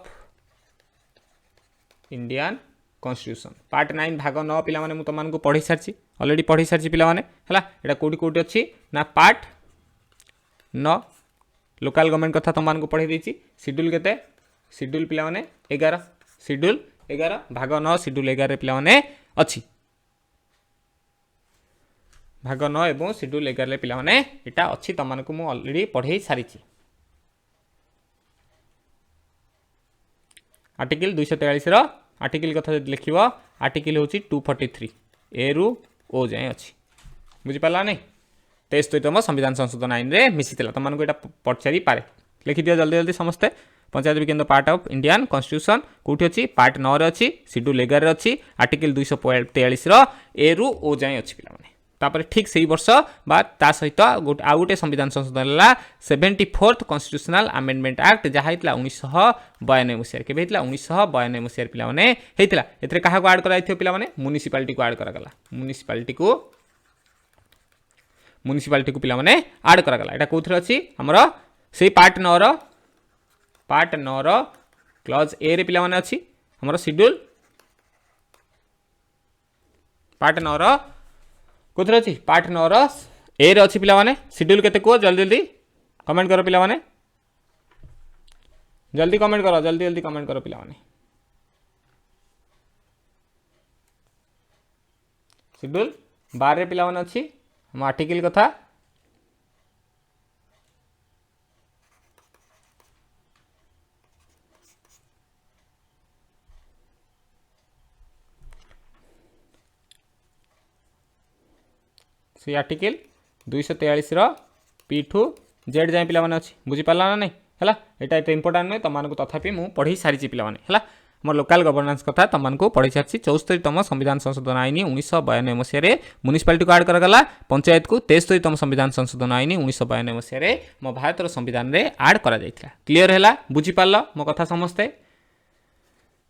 Indian constitution part 9 भाग 9 पिला माने मु तुमको पढ़ी सारी ऑलरेडी पढ़ी सारी पिला माने हला एटा कोडी कोडी अछि ना पार्ट 9 लोकल गवर्नमेंट कथा तुमको पढ़ी देछि शेड्यूल केते शेड्यूल पिला माने 11 शेड्यूल 11 भाग 9 शेड्यूल 11 पिला माने अछि भाग 9 एवं शेड्यूल 11 पिला माने एटा अछि तुमको मु ऑलरेडी पढ़ी सारी आर्टिकल 243 रो आर्टिकल कथा लिखिबो आर्टिकल होची 243 ए रु ओ जाए अछि बुझिपाला नहीं 73तम संविधान संशोधन आईन रे मिसितला तुमको एटा पढ़ारी पारे लिखि दियो जल्दी जल्दी समस्ते panchayat became the part of Indian constitution कोठी अछि पार्ट 9 रे अछि शेड्यूल 11 रे अछि आर्टिकल 243 रो ए रु ओ जाए अछि पिला माने तापर ठीक सही वर्ष बा ता सहित आउ गोटे संविधान संशोधन है 74th कन्स्टिट्यूशनल अमेंडमेंट एक्ट जहाँ होता 1992 मसीह के 1992 मसीह पिला माने होता एथरे कहा को ऐड करा पिला माने म्युनिसिपालिटी को ऐड करा गला म्युनिसिपालिटी को पिला माने ऐड करा गला एटा कोथरे अछि हमर सेही पार्ट 9 रो क्लॉज ए रे पिला माने अछि हमर शेड्यूल पार्ट 9 रो कोथरे अछि पार्ट 9 रो ए रे अछि पिला माने शेड्यूल केते को जल्दी जल्दी कमेंट करो पिला माने जल्दी कमेंट करो जल्दी जल्दी कमेंट करो पिला माने शेड्यूल 12 रे पिला माने अछि हम आर्टिकल कथा से आर्टिकल 243 रो पी टू जेड जाए पिला माने अछि बुझि पाला ना नहीं हला एटा एते इंपोर्टेंट नै तमानको तथापि मु पढ़ी सारी पिला माने हला हमर लोकल गवर्नेंस कथा तमानको पढ़ी सारी 74तम संविधान संशोधन आईन 1992 मसीह रे म्युनिसिपालिटी को ऐड करा गला पंचायत को 73तम संविधान संशोधन आईन 1992 मसीह रे मो भारत रो संविधान रे ऐड करा जाइथिला क्लियर हैला बुझि पाल्लो मो कथा समस्ते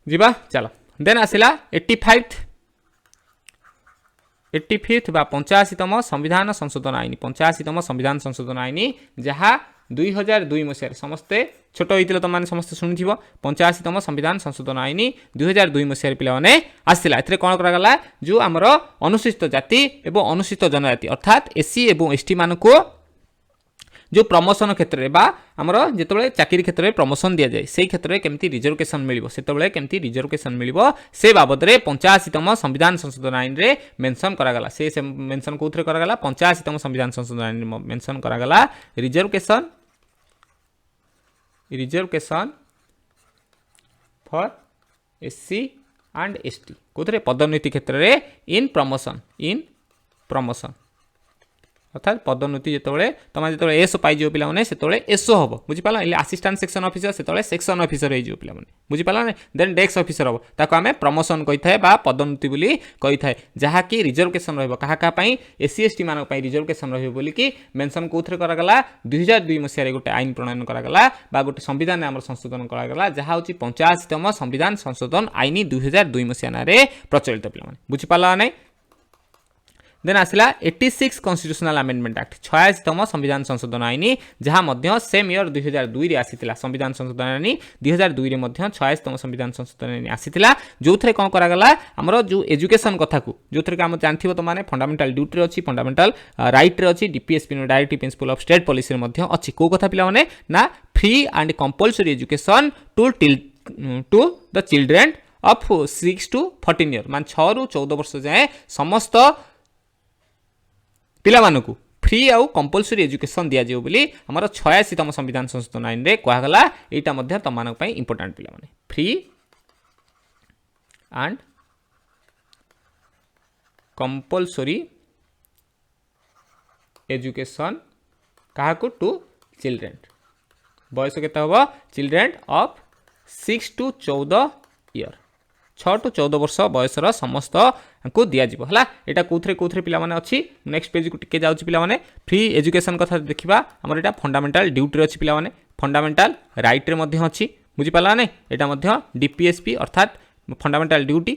जीवा चलो देन आसिला 85th बा 85तम संविधान संशोधन आईन 85तम संविधान संशोधन आईन जहाँ 2002 मसीह समस्ते छोट होइतिलो त माने समस्ते सुनिथिबो 85तम संविधान संशोधन आईन 2002 मसीह पिला माने आसिला एथरे कोन करा गला जो हमर अनुसूचित जाति एवं अनुसूचित जनजाति अर्थात एससी एवं एसटी मानको जो प्रमोशन क्षेत्र में बा आमर जिते चाकरी क्षेत्र में प्रमोशन दि जाए से क्षेत्र में केमती रिजर्वेशन मिलिबो सेतबेले केमती रिजर्वेशन मिलिबो से बाबद रे 85तम संविधान संशोधन आईन रे मेंशन करा गला से मेंशन कोथरे करा गला 85तम संविधान संशोधन आईन मेंशन करा गला reservation for SC and ST कोथरे पदोन्नति क्षेत्र में इन प्रमोशन अर्थात पदोन्नति जिते तुम जो एस पाइज पे से एसओ हम बुझीपाल आसिस्टांट सेक्शन ऑफिसर से सेक्शन ऑफिसर हो पे बुझीपाल देन डेस्क ऑफिसर हम ताको आम प्रमोशन कही था पदोन्नति बोली कही था जहाँकि रिजर्वेशन रही एससी एसटी मान रिजर्वेशन रही मेंशन कौन करागला 2002 मसीह गोटे आईन प्रणयन करागला गोटे संविधान आम संशोधन करागला जहाँ हूँ 85तम संविधान संशोधन आईन 2002 मसीह प्रचलित पे बुझीपाल ना देन आसिला 86 कन्स्टिट्यूशनल अमेंडमेंट एक्ट 86तम संविधान संशोधन आईन जहाँ मध्य सेम ईयर 2002 रे आसीथिला संविधान संशोधन आईन 2002 रे मध्य 86तम संविधान संशोधन आईन आसीथिला जोथरे कोन करागला हमरो जो एजुकेशन कथा को जोथरे हम जानथिबो त माने फंडामेंटल ड्यूटी रे अछि फंडामेंटल राइट रे अछि DPSP directive principle of state policy रे मध्य अछि को कथा पिला माने ना free and compulsory education to the children of 6 to 14 year मान 6 रु 14 वर्ष जाए समस्त पिला मानकु फ्री आउ कंपलसरी एजुकेशन दिया जियो बोली हमर 86तम संविधान संशोधन आईन रे कहगला एटा मध्ये तमानक पई इंपोर्टेंट पिला माने फ्री एंड कंपलसरी एजुकेशन काहाकू टू चिल्ड्रेन बयस केते हबो children of 6 to 14 year 6 to 14 वर्ष बयसर समस्त को दिया जिवो हला एटा कोथरे पिला माने अछि नेक्स्ट पेज को टिके जाउछि पिला माने फ्री एजुकेशन कथा देखिबा हमर एटा फंडामेंटल ड्यूटी रे अछि पिला माने फंडामेंटल राइट रे मध्ये अछि बुझि पाला ने एटा मध्ये डीपीएसपी अर्थात फंडामेंटल ड्यूटी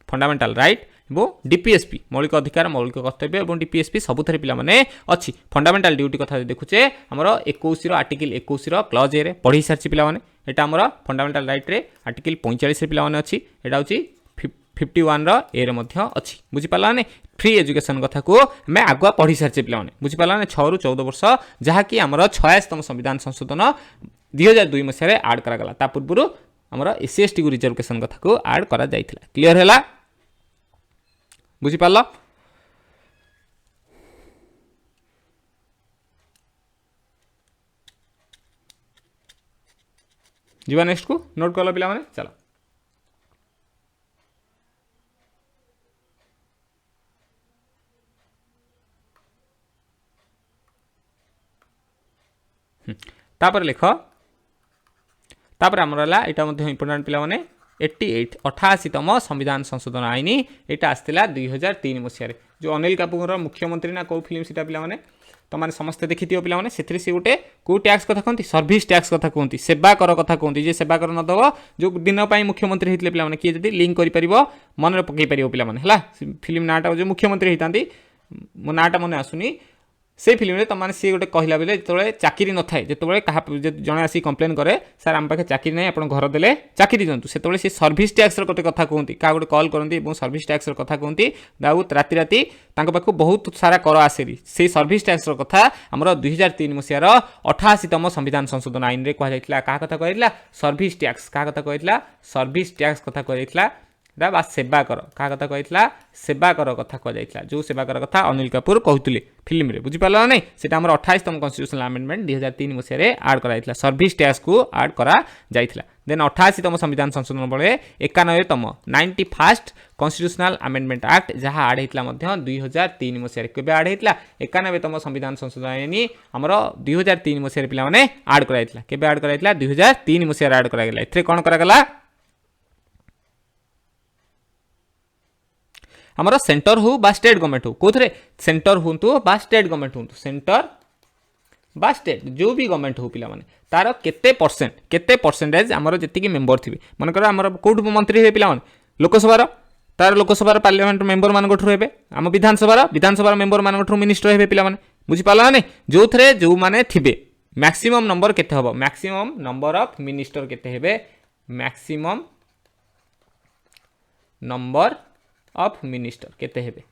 फंडामेंटल राइट एवं डीपीएसपी मौलिक अधिकार मौलिक कर्तव्य और डीपीएसपी सबुथरे पिला माने अछि फंडामेंटल ड्यूटी कथा देखुचे हमर 21 रो आर्टिकल 21 रो क्लॉज ए रे पढी सारछि पिला माने एटा हमर फंडामेंटल राइट रे आर्टिकल 45 रे पिला माने अछि एटा होछि 51 रो ए रे मध्ये अछि बुझि पाला ने फ्री एजुकेशन कथा को मैं आगुआ पढी सारछि पिला माने बुझि पाला ने 6 ରୁ 14 वर्ष जहा कि हमर 86तम संविधान संशोधन 2002 मसिया रे ऐड करा गला ता पूर्वरु हमर एससी एसटी को रिजर्वेशन कथा को ऐड करा जाइथिला क्लियर हैला बुझी पारल जीवा नेक्स्ट को नोट कर लो पिला माने चलो तापर लिख तापर हमरा एटा मध्ये इंपोर्टेंट पिला माने 88तम संविधान संशोधन आईन एटा आस्तिला 2003 मसिया रे जो अनिल कपूर मुख्यमंत्री ना को फिल्म सीटा पिला माने तो माने समस्त देखिथियो पिला माने सेथि से गोटे को टैक्स कथा कहंती सर्विस टैक्स कथा कहंती सेवा कर कथा कहंती जे सेवा कर न दबो जो दिन पई मुख्यमंत्री हितले पिला माने की जदी लिंक करि परिबो मन रे पकई परिबो पिला माने हला फिल्म नाटा जो मुख्यमंत्री हितांती मो नाटा मने आसुनी से फिल्म रे तमाने सी गोटे कहला बेले जेतबे चाकरी न थाए जेतबे कहा जणे आसी कंप्लेन करे सर हम पाखे चाकरी नै आपण घर देले चाकरी जंतु सेतबे सी सर्विस टैक्स रो कते कथा कहंती का गोटे कॉल करंती एवं सर्विस टैक्स रो कथा कहंती बहुत राति राति तांको पाखु बहुत सारा कर आसेरी से सर्विस टैक्स रो कथा हमरो 2003 मसिया रो 88तम संविधान संशोधन आईन रे कहा जायतिला का कथा कहैतिला सर्विस टैक्स का कथा कहैतिला सर्विस टैक्स कथा कहैतिला बा सेवा कर का कथा कहैतिला सेवा कर कथा कह जायतिला जो सेवा कर कथा अनिल कपूर कहउतले फिल्म रे बुझि पाला नै सेटा हमर 28तम कॉन्स्टिट्यूशनल अमेंडमेंट 2003 मसिया रे ऐड करा जायतिला सर्विस टैक्स को ऐड करा जायतिला देन 88तम संविधान संशोधन बळे 91तम 91st कॉन्स्टिट्यूशनल अमेंडमेंट एक्ट जहा ऐड हेतला मध्ये 2003 मसिया रे केबे ऐड हेतला 91तम संविधान संशोधन आईन हमर 2003 मसिया रे पिला माने ऐड करा जायतिला केबे ऐड करा जायतिला 2003 मसिया रे ऐड करा गेला एथरे कोन करा गेला हमारा सेंटर हो बा स्टेट गवर्नमेंट हो कोथरे सेंटर होंतु बा स्टेट गवर्नमेंट होंतु सेंटर बा स्टेट जो भी गवर्नमेंट हो पिला माने तार केते परसेंटेज हमर जति की मेंबर थिबे मन कर हमर कोठ मंत्री हे पिला माने लोकसभा तार लोकसभा पार्लियामेंट मेंबर मान गठु हेबे हम विधानसभा मेंबर मान गठु मिनिस्टर हेबे पिला माने बुझि पाला माने जो थरे जो माने थिबे मैक्सिमम नंबर केते हबो मैक्सिमम नंबर ऑफ मिनिस्टर केते हेबे मैक्सिमम नंबर ऑफ मिनिस्टर केते हेबे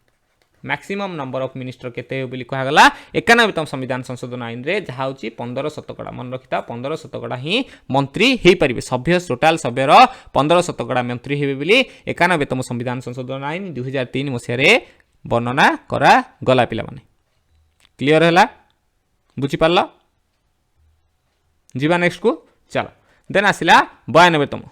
मैक्सिमम नंबर ऑफ मिनिस्टर केते हे बोली कहा गला 91तम संविधान संशोधन आईन रे जहा होची 15 शतकड़ा मन रखिता 15 शतकड़ा ही मंत्री हे परिबे सभ्य टोटल सभ्य रो 15 शतकड़ा मंत्री हेबे बोली 91तम संविधान संशोधन आईन 2003 मसिया रे वर्णना करा गला पिला माने क्लियर हैला बुझि पारला जीवा नेक्स्ट को चलो देन आसिला 92तम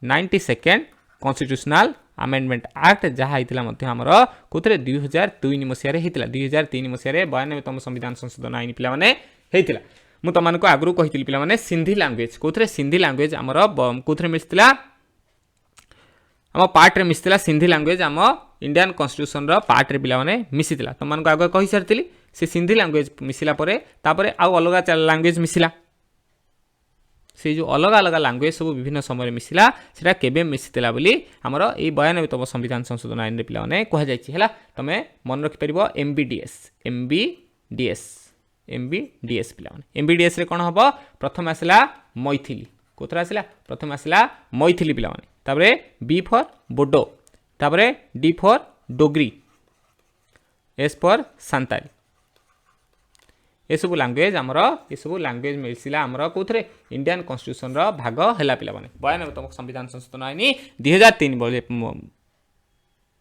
92nd कॉन्स्टिट्यूशनल अमेंडमेंट एक्ट जहाँ होता मध्य आमर कौन 2002 मसीह होता 2003 मसीह 92तम संविधान संशोधन आईन पिला माने होता मु तुमको आगु कही पिला माने सिंधी लैंग्वेज कौन सिंधी लैंग्वेज आमर कौन मिलता आम पार्ट रे मिसला सिंधी लैंग्वेज आम इंडियन कॉन्स्टिट्यूशन रो पार्ट रे पिला माने मिसिला तुमको आगु कही सारी से सिंधी लैंग्वेज मिसिला तापरे आउ अलग लैंग्वेज मिसिला से जो अलग अलग लैंग्वेज सब विभिन्न समय मिसिला सेटा केबे मिसितला बोली हमर ए 92तम संविधान संशोधन आईन रे पिला माने कह जायछि हला तमे मन रखि परिबो एमबीडीएस पिला माने एमबीडीएस रे कोन हबो प्रथम आसला मैथिली कोथरा आसला प्रथम आसला मैथिली पिला माने तापरे बी फॉर बोडो तापरे D for Dogri S for Santali ये सब लैंग्वेज आमर ये सब लैंग्वेज मिलसिला आमर कोथरे इंडियन कॉन्स्टिट्यूशन रो भाग हैला पिला माने 92तम संविधान संशोधन आईन 2003 बोले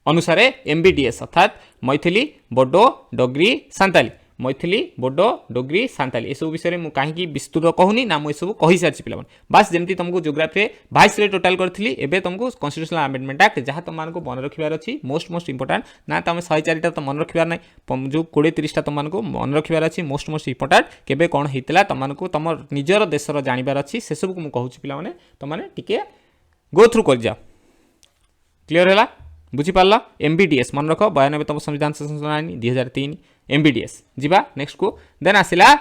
अनुसार एमबीडीएस अर्थात मैथिली बोडो डोगरी सांताली मैथिली बोडो डोगरी सांताली ये सब विषय में कहीं विस्तृत कहूनी ना मुझे सब कही सारी पे बास जमी तुमको जोग्राफी 22 टोटाल करी एवं तुमको कन्स्टिट्यूशनल अमेंडमेंट एक्ट जहाँ तुमको मन रखार अच्छी मोस्ट इंपोर्टाट ना तुम 104टा तो मन रखार ना जो 20-30टा तुमको मन रखार अच्छी मोस्ट इंपोर्टाट केबे कौन होता तुमको तुम निजर देशर जानवर अच्छी से सब को कहूँ पे तुमने टिके गो थ्रू कर जाओ क्लीयर है बुझीपार एमबीडीएस मन रख 92तम संविधान संशोधन आईन 2003 एमबीडीएस जीवा नेक्स्ट को देन आसला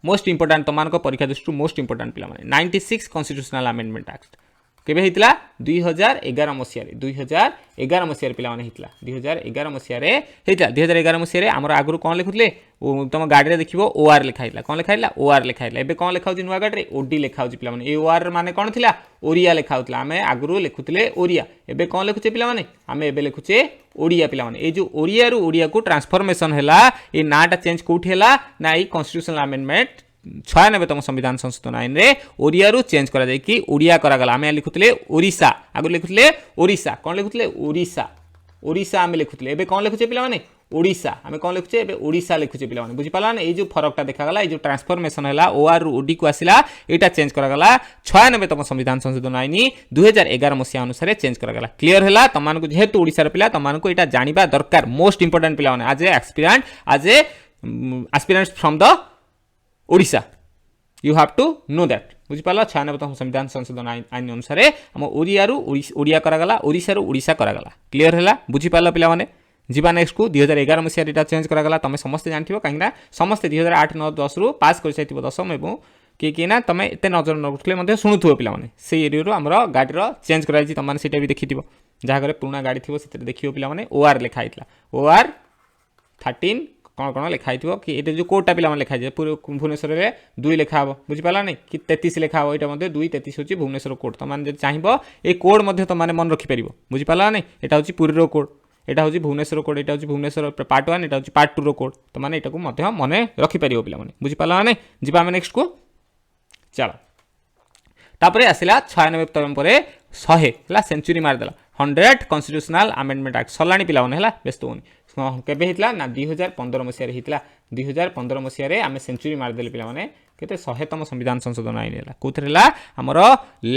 मोस्ट इंपोर्टाट तुम परीक्षा दृष्टि मोस्ट इंपोर्टाट पे 96 कन्स्टिट्यूशनल अमेंडमेंट एक्ट केबे होता 2011 मसीह 2011 मसीह पे 2011 मसीह 2011 मसीह आमर आगुरी कौन लिखुले तुम गाड़ी में देखो ओआर लिखाई कौन लिखाई ओआर लिखाई एवं कौन लिखा नुआ गाड़ी में ओडी लिखा पे ओआर मान कौन थी ओरिया लिखा आम आगुरी लिखुले ओरिया एवं कौन लिखुचे पे आम ए लिखुचे ओडिया पे जो ओडिया रु ओडिया को ट्रांसफॉर्मेशन है ये नाटा चेंज कौटी है ना ये कन्स्टिट्यूशनल अमेंडमेंट 96तम संविधान संशोधन आईन रे ओडिया रु चेंज करा जाय कि ओडिया करागला आमे लिखुतले ओडिशा आगु लिखुतले ओडिशा कौन लिखुतले ओडिशा ओडिशा आमे लिखुतले एबे कौन लिखुचे पिला माने ओडिशा आमे कौन लिखुचे एबे ओडिशा लिखुचे पिला माने बुझि पाला ना ए जो फरकटा देखागला ए जो ट्रांसफॉर्मेशन हैला ओआर रु ओडी को आसिला एटा चेंज करागला 96तम संविधान संशोधन आईन 2011 मसिया अनुसार चेंज करागला क्लियर हैला तमान को जेहेतु ओडिसा रे पिला तमान को एटा जानिबा दरकार मोस्ट इंपोर्टेंट पिला माने आज ए aspirants from the Odisha you have to know that बुझिपाल 96तम संविधान संशोधन आईन अनुसार आम ओडिया रु ओडिया करागला ओडिशा रु ओडिशा करागला क्लियर है बुझिपाल पे जीवा नेक्स्ट को 2011 मसीह चेंज करागला तुम समस्ते जानथिबो कहीं समस्ते 2008 9 10 रु पास कर साइथिबो दशम एवं किए ना तुम एत नजर नरखुले शुणुव पे से एरिया आमर गाड़ी चेंज कराई तुमने सीटा भी देखी जहाँ घर पुराना गाड़ी थी से देखिए पे ओआर लिखाई ओआर 13 कौन कौन लिखाई कि ये जो कोडटा पे लिखाई पूरे भुवनेश्वर में 2 लिखा हे बुझिपारा नहीं कि 33 लिखा हे यहाँ 2 33 हूँ भुवनेश्वर कोड तुमने चाहिए ये कोड तुमने मन रखिपर बुझिपारा नहीं यहाँ हूँ पुरी कोड यहाँ हूँ भुवनेश्वर कोड यहाँ हूँ भुवनेश्वर पार्ट 1 यहाँ हूँ पार्ट 2 रो कोड तुमने यहाँ मन रखिपर पे बुझिपारा नहीं जीवा आम नेक्स्ट को चलो तापर आसला 96तम पर 100 है सेंचुरी मारदेला 100 कन्स्टिट्यूशनल अमेंडमेंट एक्ट सरला पे व्यस्त होनी केबे हितला ना 2015 मसीह हितला 2015 मसीह आम सेंचुरी मारदेले पे केते 100तम संविधान संशोधन आईन है कौन आमर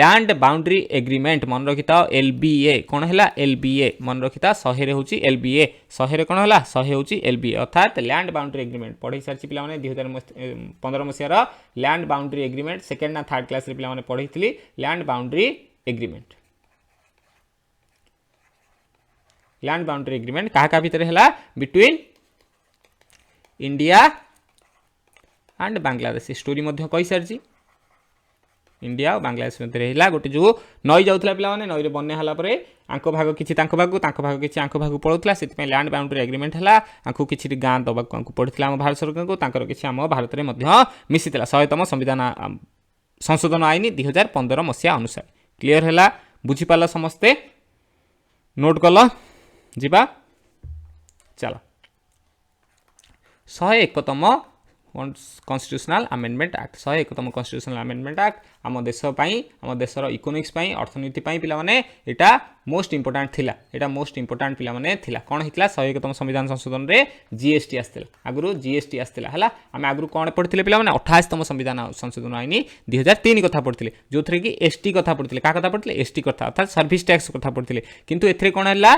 लैंड बाउंड्री एग्रीमेंट मन रखी था एलबीए कौन है एलबीए मन रखी था 100 रे होची एलबीए 100 रे कौन है 100 होची एलबीए अर्थात लैंड बाउंड्री एग्रीमेंट पढ़ी सारी पे 2015 मसीह लैंड बाउंड्री एग्रीमेंट सेकेंड ना थर्ड क्लास पे पढ़ी land boundary agreement land boundary agreement क्या भितर है between India and Bangladesh story कही सारी इंडिया और बांग्लादेश मध्य गोटे जो नई जाऊला पे नई बन्या है आंक भाग किसी भाग किसी आंक भाग पड़ूला से लैंड बाउंड्री एग्रीमेंट है आंकु किसी गाँ दबा पड़ता आम भारत सरकार को किसी आम भारत में मिसी 100तम संविधान संशोधन आईन 2015 मसीहा अनुसार क्लीयर है बुझीपाल समस्ते नोट कल जीवा चलो 101तम कन्स्टिट्यूशनल अमेंडमेंट एक्ट 101तम कन्स्टिट्यूशनल अमेंडमेंट एक्ट आम देश आम देशर इकोनॉमिक्स अर्थनीति पे यहाँ मोस्ट इंपोर्टाट थिला यहाँ मोस्ट इंपोर्टाट पे कौन होता 101तम संविधान संशोधन रे जीएसटी आसला आगु जीएसटी आसला है आम आगु कौन पढ़ते पे 28तम संविधान संशोधन आईन 2003 कथा पढ़ते जो थे कि एसटी कथा पढ़ते क्या कथा पढ़ते एसटी कथा अर्थात सर्विस टैक्स कथा पढ़ते किंतु एथरे कौन है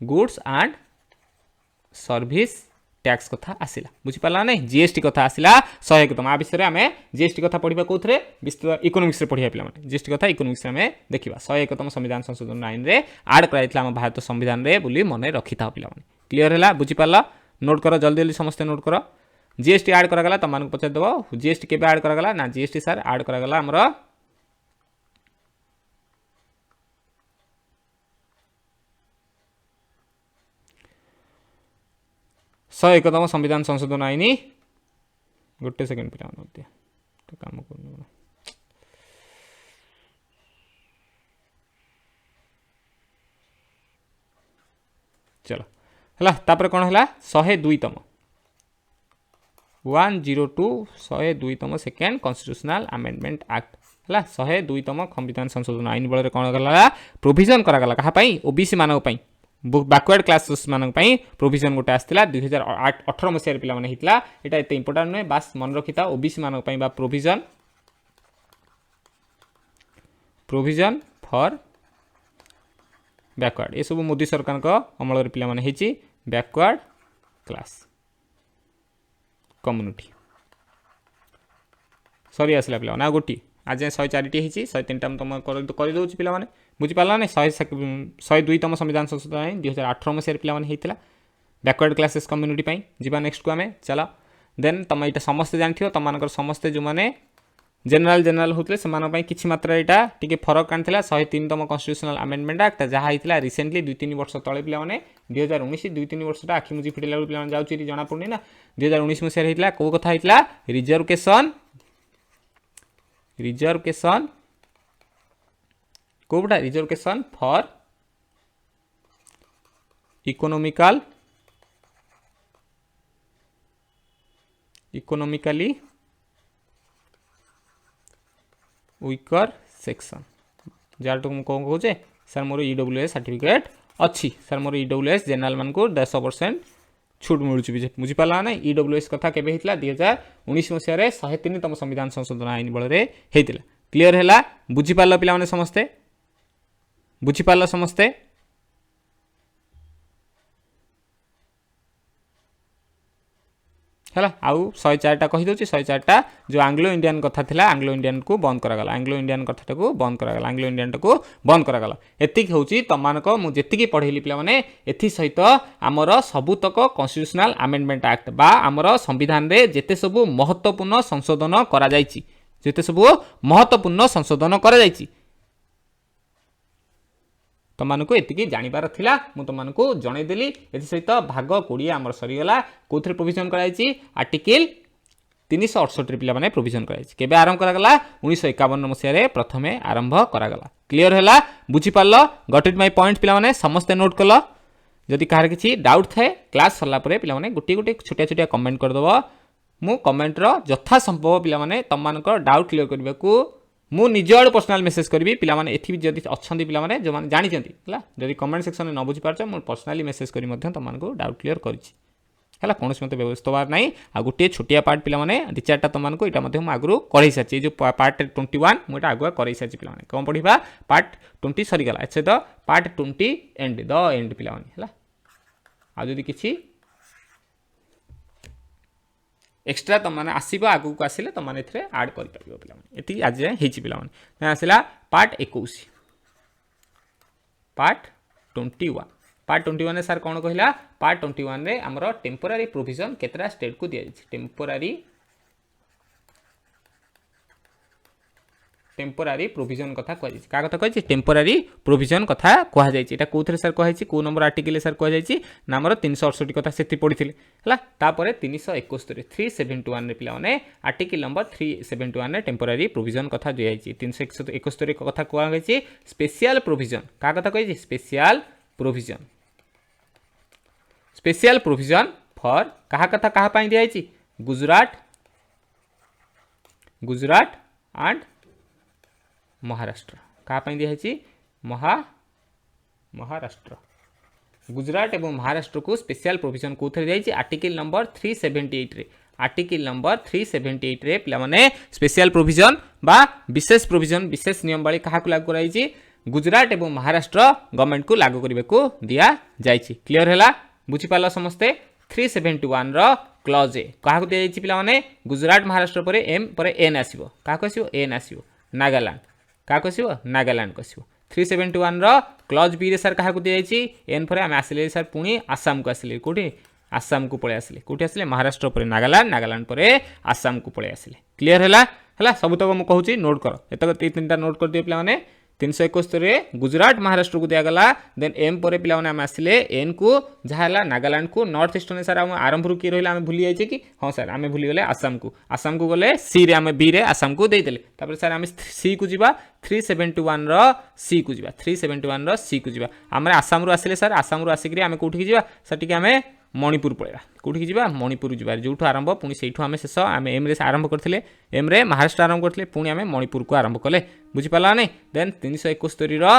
गुड्स एंड सर्विस टैक्स कथा आसला बुझीपारा नहीं जीएसटी कथा आसला 101तम आ विषय आम जीएसटी कथा पढ़ा कौन विस्तृत इकोनॉमिक्स पढ़ा पे जीएसटी कथा इकोनॉमिक्स में देखा 101तम संविधान संशोधन आईन रे आड कराइला आम भारत संविधान रे बोली मन रखी था पे क्लीयर है बुझीपारा नोट कर जल्दी जल्दी समस्त नोट कर जीएसटी आड करागला तुम पचार देव जीएसटी केबे आड करागला ना जीएसटी सार आड करागला आमर 101तम संविधान संशोधन आईन गोटे सेकेंड पे काम कर चलो है तापर कौन है 102तम 102 102तम सेकेंड कन्स्टिट्यूशनल अमेंडमेंट एक्ट है 102तम संविधान संशोधन आईन बल कौन गला प्रोविजन करागला क्या ओबीसी मानक बैकवर्ड क्लासेस मानक प्रोविजन गोटे आसाला 2018 मसीह पिला माने हितला एटा एते इंपोर्टेंट नुहे बास मन रखिता ओबीसी मानक बा प्रोविजन फॉर बैकवर्ड ये सब मोदी सरकार को अमल पिला माने हिची बैकवर्ड क्लास कम्युनिटी सरी आसला पिला ना गोटी आज 104 होती 103 तुम कर दौर पिला बुझीपार ना 102तम संविधान संशोधन आईन 2018 मसीह पिला होता बैकवर्ड क्लासेस कम्युनिटी जीवा नेक्स्ट को आम चल देन तुम यहाँ समस्ते जानी तुम समस्ते जो मैंने जेनराल होते से किसी मात्रा यहाँ टी फरक आनी 103तम कन्स्टिट्यूशनल अमेंडमेंट एक्ट जहाँ होता रिसेंटली 2-3 वर्ष तले पिला 2019 2-3 वर्ष आखि मुझी फिटिला पिला जाऊँगी जना पड़नी ना 2019 मसीह होता कौ कथा होता reservation quota reservation for economically weaker section jar तुम कौन कहे सर मोर ईडब्ल्यूएस सर्टिफिकेट अच्छी सर मोर ईडब्ल्यूएस जनरल मान को 10% छूट मिलूँ बुझीपारा ना ईडब्ल्यूएस कथा केबे हितला 2019 मसीह 103तम संविधान संशोधन आईन बल होता क्लीयर है बुझीपार पिला समस्ते बुझीपार समस्ते है आउ 104टा कहीदे 104टा जो आंग्लो इंडियन कथा थिला आंग्लो इंडियन को बंद करागला आंग्लो इंडियन कथा को बंद करागला आंग्लो इंडियन को बंद करागला एतिक होची तमानक मु जेतिकी पढ़ेली पिला माने एथि सहित आमर सबुतक कन्स्टिट्यूशनल अमेंडमेंट एक्ट बा आमर संविधान रे जेते सबु महत्वपूर्ण संशोधन करा जायछि जेते सबु महत्वपूर्ण संशोधन करा जायछि तुमको एतिकी जानिबार थिला मु तुमको जनईदेली ए सहित भाग 20 आमर सरीगला कौन प्रोविजन कराई आर्टिकल 368 पिला माने प्रोविजन कराई केबे आरंभ करागला 1951 मसीह प्रथम आरंभ करागला क्लीयर है बुझीपार गट इट माय पॉइंट पिला माने समस्ते नोट कल जदि कहार किसी डाउट थाए क्लास सरला पिला माने गोटे गोटे छोटिया छोटिया कमेंट करदेव मु कमेंटर यथा संभव पिला माने तममानकर डाउट क्लियर करने को मु निज आड़ पर्सनाल मेसेज करी पिलाने एथि जदि अच्छा पिलाने जो मैंने जानी जदि कमेंट सेक्शन में न बुझी पार्छ मुझे पर्सनाली मेसेज करी तुमको डाउट क्लियर करी कौन मत व्यवस्था बार ना आ गोटे छोटिया पार्ट पिलाने 2-4टा तुमको यहाँ आगु कर सारी जो पार्ट 21 मुझे आगुआ कर सारी पिलाने कौन पढ़ा पार्ट 20 सरीगला सहित पार्ट 20 एंड द एंड पिलाने आदि किसी एक्सट्रा तुमने आसो आगू को आसिले तुमने आड कर पारे आज जाए पे आसला पार्ट 21 पार्ट 21 सार कौन कहला पार्ट 21 रे आमर टेम्पोरारी प्रोविजन केतरा स्टेट को दिया टेम्पोरारी प्रोविजन कथा क्या कथा कही टेम्पोरारी प्रोविजन कथा कहुई कौन सर कही कौ नंबर आर्टिकल सर कहुई नामर 368 कथा से पढ़ी है तापर 371 371 पिलाने आर्टिकल नंबर 371 टेम्पोरारी प्रोविजन कथा दिखाई 371 कथा कहुई स्पेशल प्रोविजन क्या कथा कही स्पेशल प्रोविजन फॉर क्या कथा क्या दिखाई गुजरात एंड महाराष्ट्र क्या दिखाई महाराष्ट्र गुजरात एवं महाराष्ट्र को स्पेशल प्रोविजन कौन दिखाई आर्टिकल नंबर 378 रे आर्टिकल नंबर 378 रे पिलाने स्पेशल प्रोविजन बा विशेष प्रोविजन विशेष नियम वाली क्या लागू कराई गुजरात एवं महाराष्ट्र गवर्नमेंट को लागू करने को दिया जायछि क्लियर है बुझीपार समस्ते 371 रो क्लॉज ए क्या दिखाई पिलाने गुजरात महाराष्ट्र पर एम पर एन आसो क्या आसो एन आसो नागालैंड क्या कसिव नागालैंड कसिव 371 रो क्लॉज बी रे सर क्या दिखाई एन पर आम आसिले सर पुणी आसाम को आसिले कौटी आसाम को पलि आसिले कौटी आसिले महाराष्ट्र पर नागालैंड पर आसाम को पलि आसिले क्लीयर है सबुतक मुझे कहूँ नोट कर एतक 3टा नोट कर दिए पिलाने 371 गुजरात महाराष्ट्र को दिगला देन एम पर पिलाने आम आसिले एन को जहाँ नागालैंड को नॉर्थ ईस्ट ने सर आम आरंभ किए रही आम भूली जाइए कि हाँ सर आम भूलीगले आसाम को गले सी रे आम बी रे आसाम को देदेले सर आम सी को जीवा 371 रो सी को जीवा 371 रो सी को जीवा आम आसाम रू आसिले सर आसाम रू आसिक आम कौटी जावा सर टी आम मणिपुर पळेबा कोठी जिबा मणिपुर जिबा जोठु आरंभ पुणी सेठु आमे शेष आमे एम रे आरंभ करथिले एम रे महाराष्ट्र आरंभ करथिले पुणी आमे मणिपुर को आरंभ कले बुझि पाला नै देन 371 रो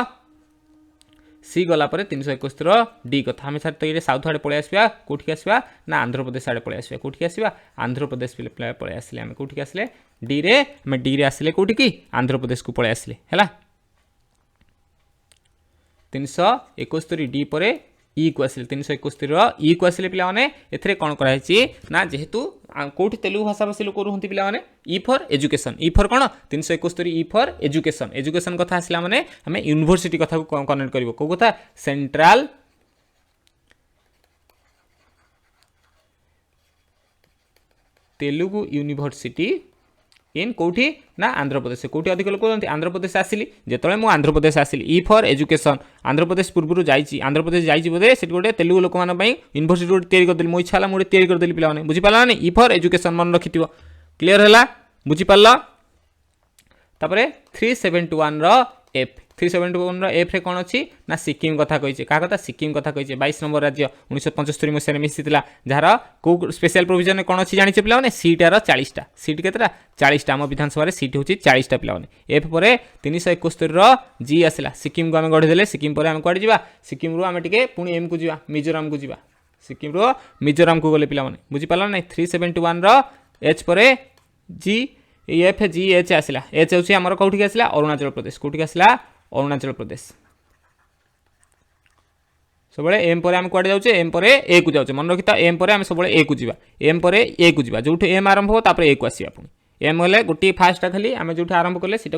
सी गला पर 371 डी कथा आमे सर तो ये साउथ आडे पळे आसीबा कोठी आसीबा ना आंध्र प्रदेश आडे पळे आसीबा कोठी आसीबा आंध्र प्रदेश पळे आसीले आमे कोठी आसीले डी रे आमे डी रे आसीले कोठी की आंध्र प्रदेश को पळे आसीले हैला 371 डी पर ई को आसिले 371 ई को आसिले पिला माने एथरे कोन करा हिची ना जेहेतु कोठी तेलुगु भाषा भाषी लोक रहंती पिला माने ई for education E for cone 371 E for education education कथा आसिला माने हमें यूनिवर्सिटी कथा को कनेक्ट करबो को कथा सेंट्रल तेलुगु यूनिवर्सिटी इन कोठी ना आंध्र प्रदेश कोठी अधिक लोक आंध्र प्रदेश आसिली जेतले मु आंध्र प्रदेश आसिली ई फॉर एजुकेशन आंध्र प्रदेश पूर्व जाइछि आंध्र प्रदेश जाइछि बोदे सेठी गोटे तेलुगु लोक मान पई यूनिवर्सिटी गोटे तयारी कर देली मो इच्छा हला मोटे तयारी कर देली पिला माने बुझि पाला नै ई फॉर एजुकेशन मन रखितिबो क्लियर हला बुझि पाला तापरे 371 रो एफ 371 रो एफ रे कोन अछि ना सिक्किम कथा कहिছে का कथा सिक्किम कथा कहिছে 22 नंबर राज्य 1975 मसिया मिसितला जहार को स्पेशल प्रोविजन कोन अछि जानि छै पिला माने सीट आरो 40 टा सीट केतरा 40 टा हम विधानसभा रे सीट होछि 40 टा पिला माने एफ परे 371 रो जी आसिला सिक्किम को हम गढि देले सिक्किम परे हम कोड जिबा सिक्किम रो हम टिके पुनी एम को जिबा मिजोरम को जिबा सिक्किम रो मिजोरम को गले पिला माने बुझि पाला नै 371 रो एच परे जी एफ जी एच आसिला एच होछि हमर कोठी आसिला अरुणाचल प्रदेश कोठी आसिला अरुणाचल प्रदेश सब एम पर आम कड़े जाऊे एम पर ए को जाऊे मन रखी एम पर आम सब ए को जा एम पर ए को जा जो एम आरंभ हो तापर ए को आसवा पुणी एम हेल्ले गोटे फास्ट खाली आम जो आरंभ कले सीटा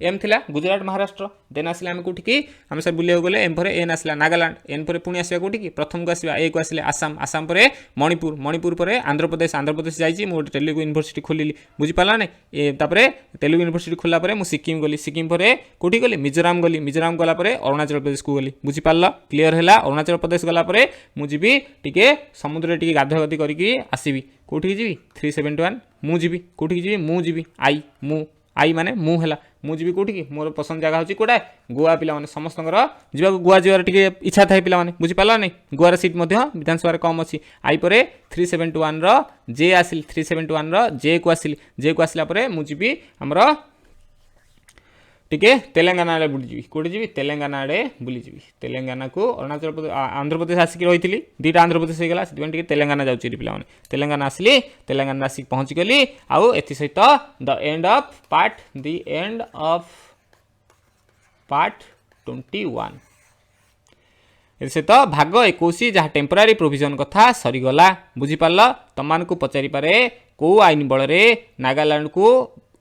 एम थिला गुजरात महाराष्ट्र देन आसले आम कौटी आम सर बुले गले एम पर एन आसला नागालैंड एन पर पुणी आसवा कौटी प्रथम को आसवा ए को आसले आसाम आसाम पर मणिपुर मणिपुर पर आंध्र प्रदेश जाइए मुझे तेलुगु यूनिवर्सिटी खोलिली बुझीपारा ना तापर तेलुगु यूनिवर्सिटी खोला पर सिक्किम गली सिक्किम पर कौटी गली मिजोराम गली मिजोराम गला पर अरुणाचल प्रदेश को गली बुझीपार क्लीयर है अरुणाचल प्रदेश गला पर मुझे टिके समुद्र टिके गाधा गाधी करके आसबि कौटी जी 371 मु जी कौटी जी मु जी आई माने मु है मुझे कौटी मोर पसंद जगह हूँ कौटा गोवा पिला समस्त जा गोवा जीवार टे इच्छा थाए पिला बुझीपारा नहीं गोवार सीट विधानसभा कम अच्छी आई पर 371 रो जे आसिल 371 रो जे को आसला मुझे आमर टिके तेलंगाना आड़े बुलीजी कौटी जी तेलंगाना आड़े बुलीजी तेलंगाना को अरुणाचल प्रदेश आंध्र प्रदेश आसिक रही दुईटा आंध्र प्रदेश होगा से तेलंगाना जाऊँगी पिला तेलंगाना आसली तेलंगाना आसिक पहुँची गली आउ ए सहित द एंड ऑफ पार्ट 21 ए सहित भाग 21 जहाँ टेम्पोरारी प्रोविजन कथा सरीगला बुझीपार तुम को पचारि पारे कौ आईन बल नागालैंड को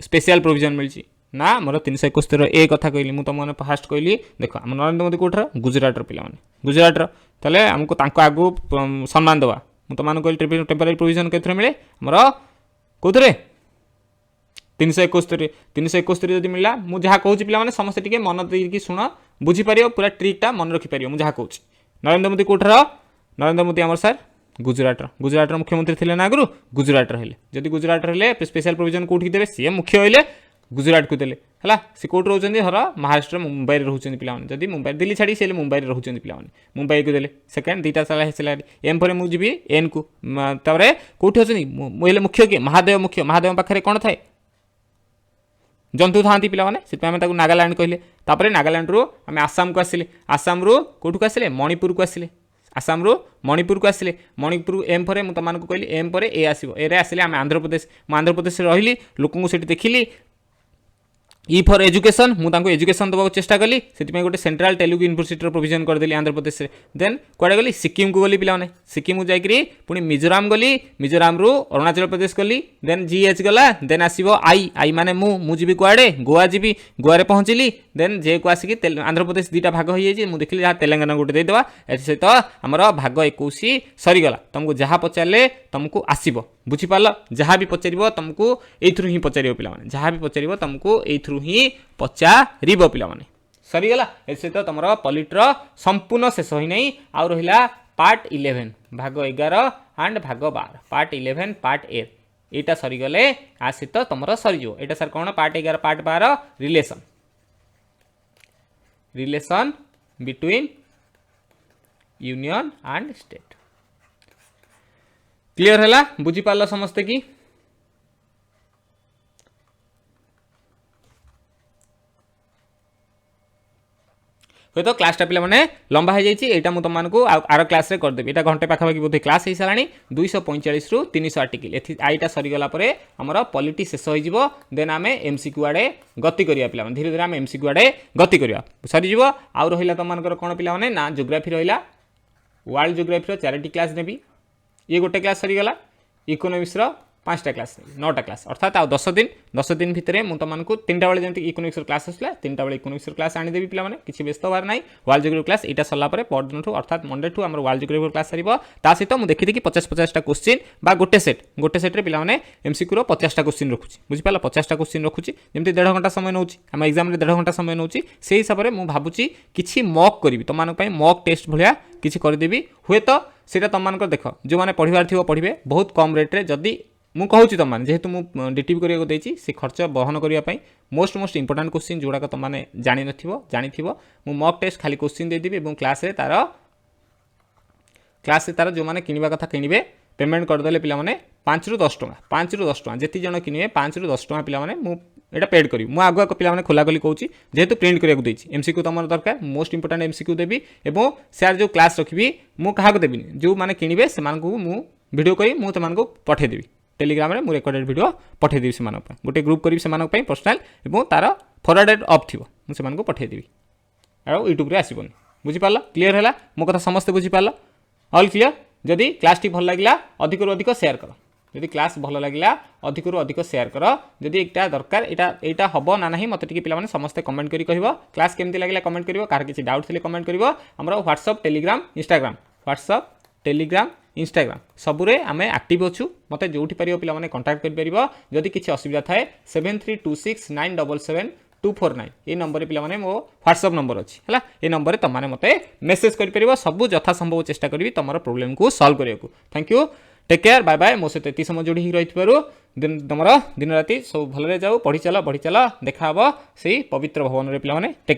स्पेशल प्रोविजन मिली ना मोर 371 ए कथा कहली मुझे तुम फास्ट कहली देख आम नरेंद्र मोदी कौटर गुजरात पिला गुजरात तेल आमको आगु सम्मान देवा मुझे तुम कहली टेम्पोरारी प्रोविजन के मिले मोर कौन 371 जब मिला मुझे जहाँ कहूँ पे समस्त टे मन देकी शुण बुझीपार पूरा ट्रिकटा मन रखिपार मुझे जहाँ कहूँ नरेंद्र मोदी कौटर नरेंद्र मोदी आमर सार गुजरात मुख्यमंत्री थे ना आगु गुजरात जदि गुजरात स्पेशल प्रोविजन कौटी देवे सी मुख्य होइले गुजरात को देले है सी कौट रोच हर महाराष्ट्र मुंबई रोचे पिला जदि मुंबई दिल्ली छाड़ी से मुंबई रोचे पिला मुंबई को देले सेकेंड दुईटा साला एम पर मुझे जी एन को कौटी अच्छे मुख्य किए महादेव पाखे कौन थाए जंतु था पिला से नागालैंड कहले नागालैंड रू आम आसाम को आसिले आसाम रू कौटू आसिले मणिपुर को आसिले आसाम रू मणिपुर को आसिले मणिपुर एम पर मुझे तुमको कहली एम पर ए आसो ए आसिले आम आंध्र प्रदेश रही लोक देखिली ई फॉर एजुकेशन मुझे एजुकेशन देवा चेष्टा कली से गोटे सेंट्रल तेलुगु यूनिवर्सिटी प्रोविजन करदेली आंध्र प्रदेश में देन कड़े गली सिक्किम को गली पिला सिक्किम को जाकि पुणी मिजोराम गली मिजोराम रू अरुणाचल प्रदेश गली देन जीएच गला देन आसो आई माने मु जी कड़े गोवा जी गोवा पहुँचली देन जे को आसिक आंध्र प्रदेश दुईटा भाग हो जाए मुझे देखिली जहाँ तेलंगाना गोटे देदेवा ए सहित आमर भाग 21 सरीगला तुमको जहाँ पचारे तुमको आसब बुझीपार जहाँ भी पचार तुमको यू ही पचार पिला जहाँ भी पचार तुमको यू ही पचार पिला सरीगला ए सहित तुम पॉलिटर संपूर्ण शेष ही नहीं आउ रहा पार्ट 11 भाग 11 एंड भाग 12 पार्ट 11 पार्ट 8 यहाँ सरीगले आ सहित तुम सरीज यहाँ सर कौन part 11 part 12 relation between union and state clear है बुझी पार्ल समस्ते कि हुए तो क्लासटा पे लंबा हो जाए यहाँ मुझे तुमको आर क्लास रे करदेवी यहाँ घंटे पाखापाखि बोधे क्लास हो सारा 245 रु 300 आर्टिकल आईटा सरीगला आमर पॉलिटी शेष हो देन आम एमसीक्यू आड़े गति करिया पे धीरे धीरे आम एमसीक्यू आड़े गति करिया सरीज आउ रहा तुम कौन पे ना जोग्राफी रहा वर्ल्ड जोग्राफी 4टी क्लास नेबी ये गोटे क्लास सरीगला इकोनोमिक्स 5टा क्लास 9टा क्लास अर्थात आ 10 दिन भितर मुझे तुमको 3टा बेले जमी इकोनोमिक्स क्लास आसला 3टा बेले इकोनोमिक्स क्लास आनीदेवी पे किसी व्यस्त हबार ना वर्ल्ड जोग्राफी क्लास यहाँ सरला परदिन अर्थात मंडे ठू आम वर्ल्ड जोग्राफी क्लास सारी सहित मुझे देखी कि 50-50टा क्वेश्चन बा गोटे सेट्रे पे एमसीक्यू 50टा क्वेश्चन रखुच्छी बुझिपाल 50टा क्वेश्चन रखुच्छी जमी 1.5 घंटा समय नौ आम एग्जाम 1.5 घंटा समय नौ से हिसाब से मुझे भावुँ कि मक करी तुम मक टेस्ट भाया किसी करदेवी हुए तो सीटा तुम देख जो मैंने पढ़ार थी पढ़े बहुत कम रेट्रे जदि मुझे कहूँ तुम जेहेतु मुझे डिटिव करने से खर्च बहन करने मोस्ट इंपोर्टाट क्वेश्चन जोड़ाक तुमने जानी मुझे मक टेस्ट खाली क्वेश्चन देदेवी और क्लास तार जो मैंने किणवा कथा किणवे पेमेंट करदे पे 5 रु 10 टଙ୍କା 5 रु 10 टଙ୍କା जी जन किणवे 5 रु 10 टଙ୍କା पे मुझे पेड करी मुझे आगुआ पे खोलाखोली कहूँ जेहेतु प्रिंट करने देती एमसीक्यू तुम दरकार मोस्ट इंपोर्टाट एमसीक्यू देवी और सार जो क्लास रखी मुझे देवी जो मैंने किणवे से वीडियो करी मुझे पठेदेवी टेलीग्राम रे रेकर्डेड वीडियो पठेदेवी से गोटे ग्रुप करी से पर्सनाल और तार फरवर्डेड अफ थी मुझे पठेदेवी और यूट्यूब रे आसबनी बुझीपार क्लीयर है मो कथा समस्ते बुझीपार ऑल क्लीयर जदि क्लास टी भल लगे अधिक अधिक शेयर कर जदि क्लास भल लगे अधिक अधिक शेयर कर जदि यहाँ दरकार यहाँ हम ना ना मत पे समस्ते कमेंट करी कह क्लास केमती लगे कमेंट कर कार किसी डाउट थे कमेंट कर WhatsApp Telegram Instagram WhatsApp Telegram Instagram सबुरे आम एक्टिव अच्छु मत जो पार पे कंटाक्ट कर जदि किसी असुविधा थाए 7326977249 ये नंबर पे मो व्हाट्सअप नंबर अच्छी है ये नंबर तुमने मत मेसेज कर सब यथा संभव चेष्टा करी तुम प्रोब्लेम को सॉल्व करने को thank you take care bye bye मो सहित ये समय जोड़ी रही तुम दिन राति सब भलरे जाऊ पढ़ी चल देखा हे से पवित्र भवन रे पे टेक केयर।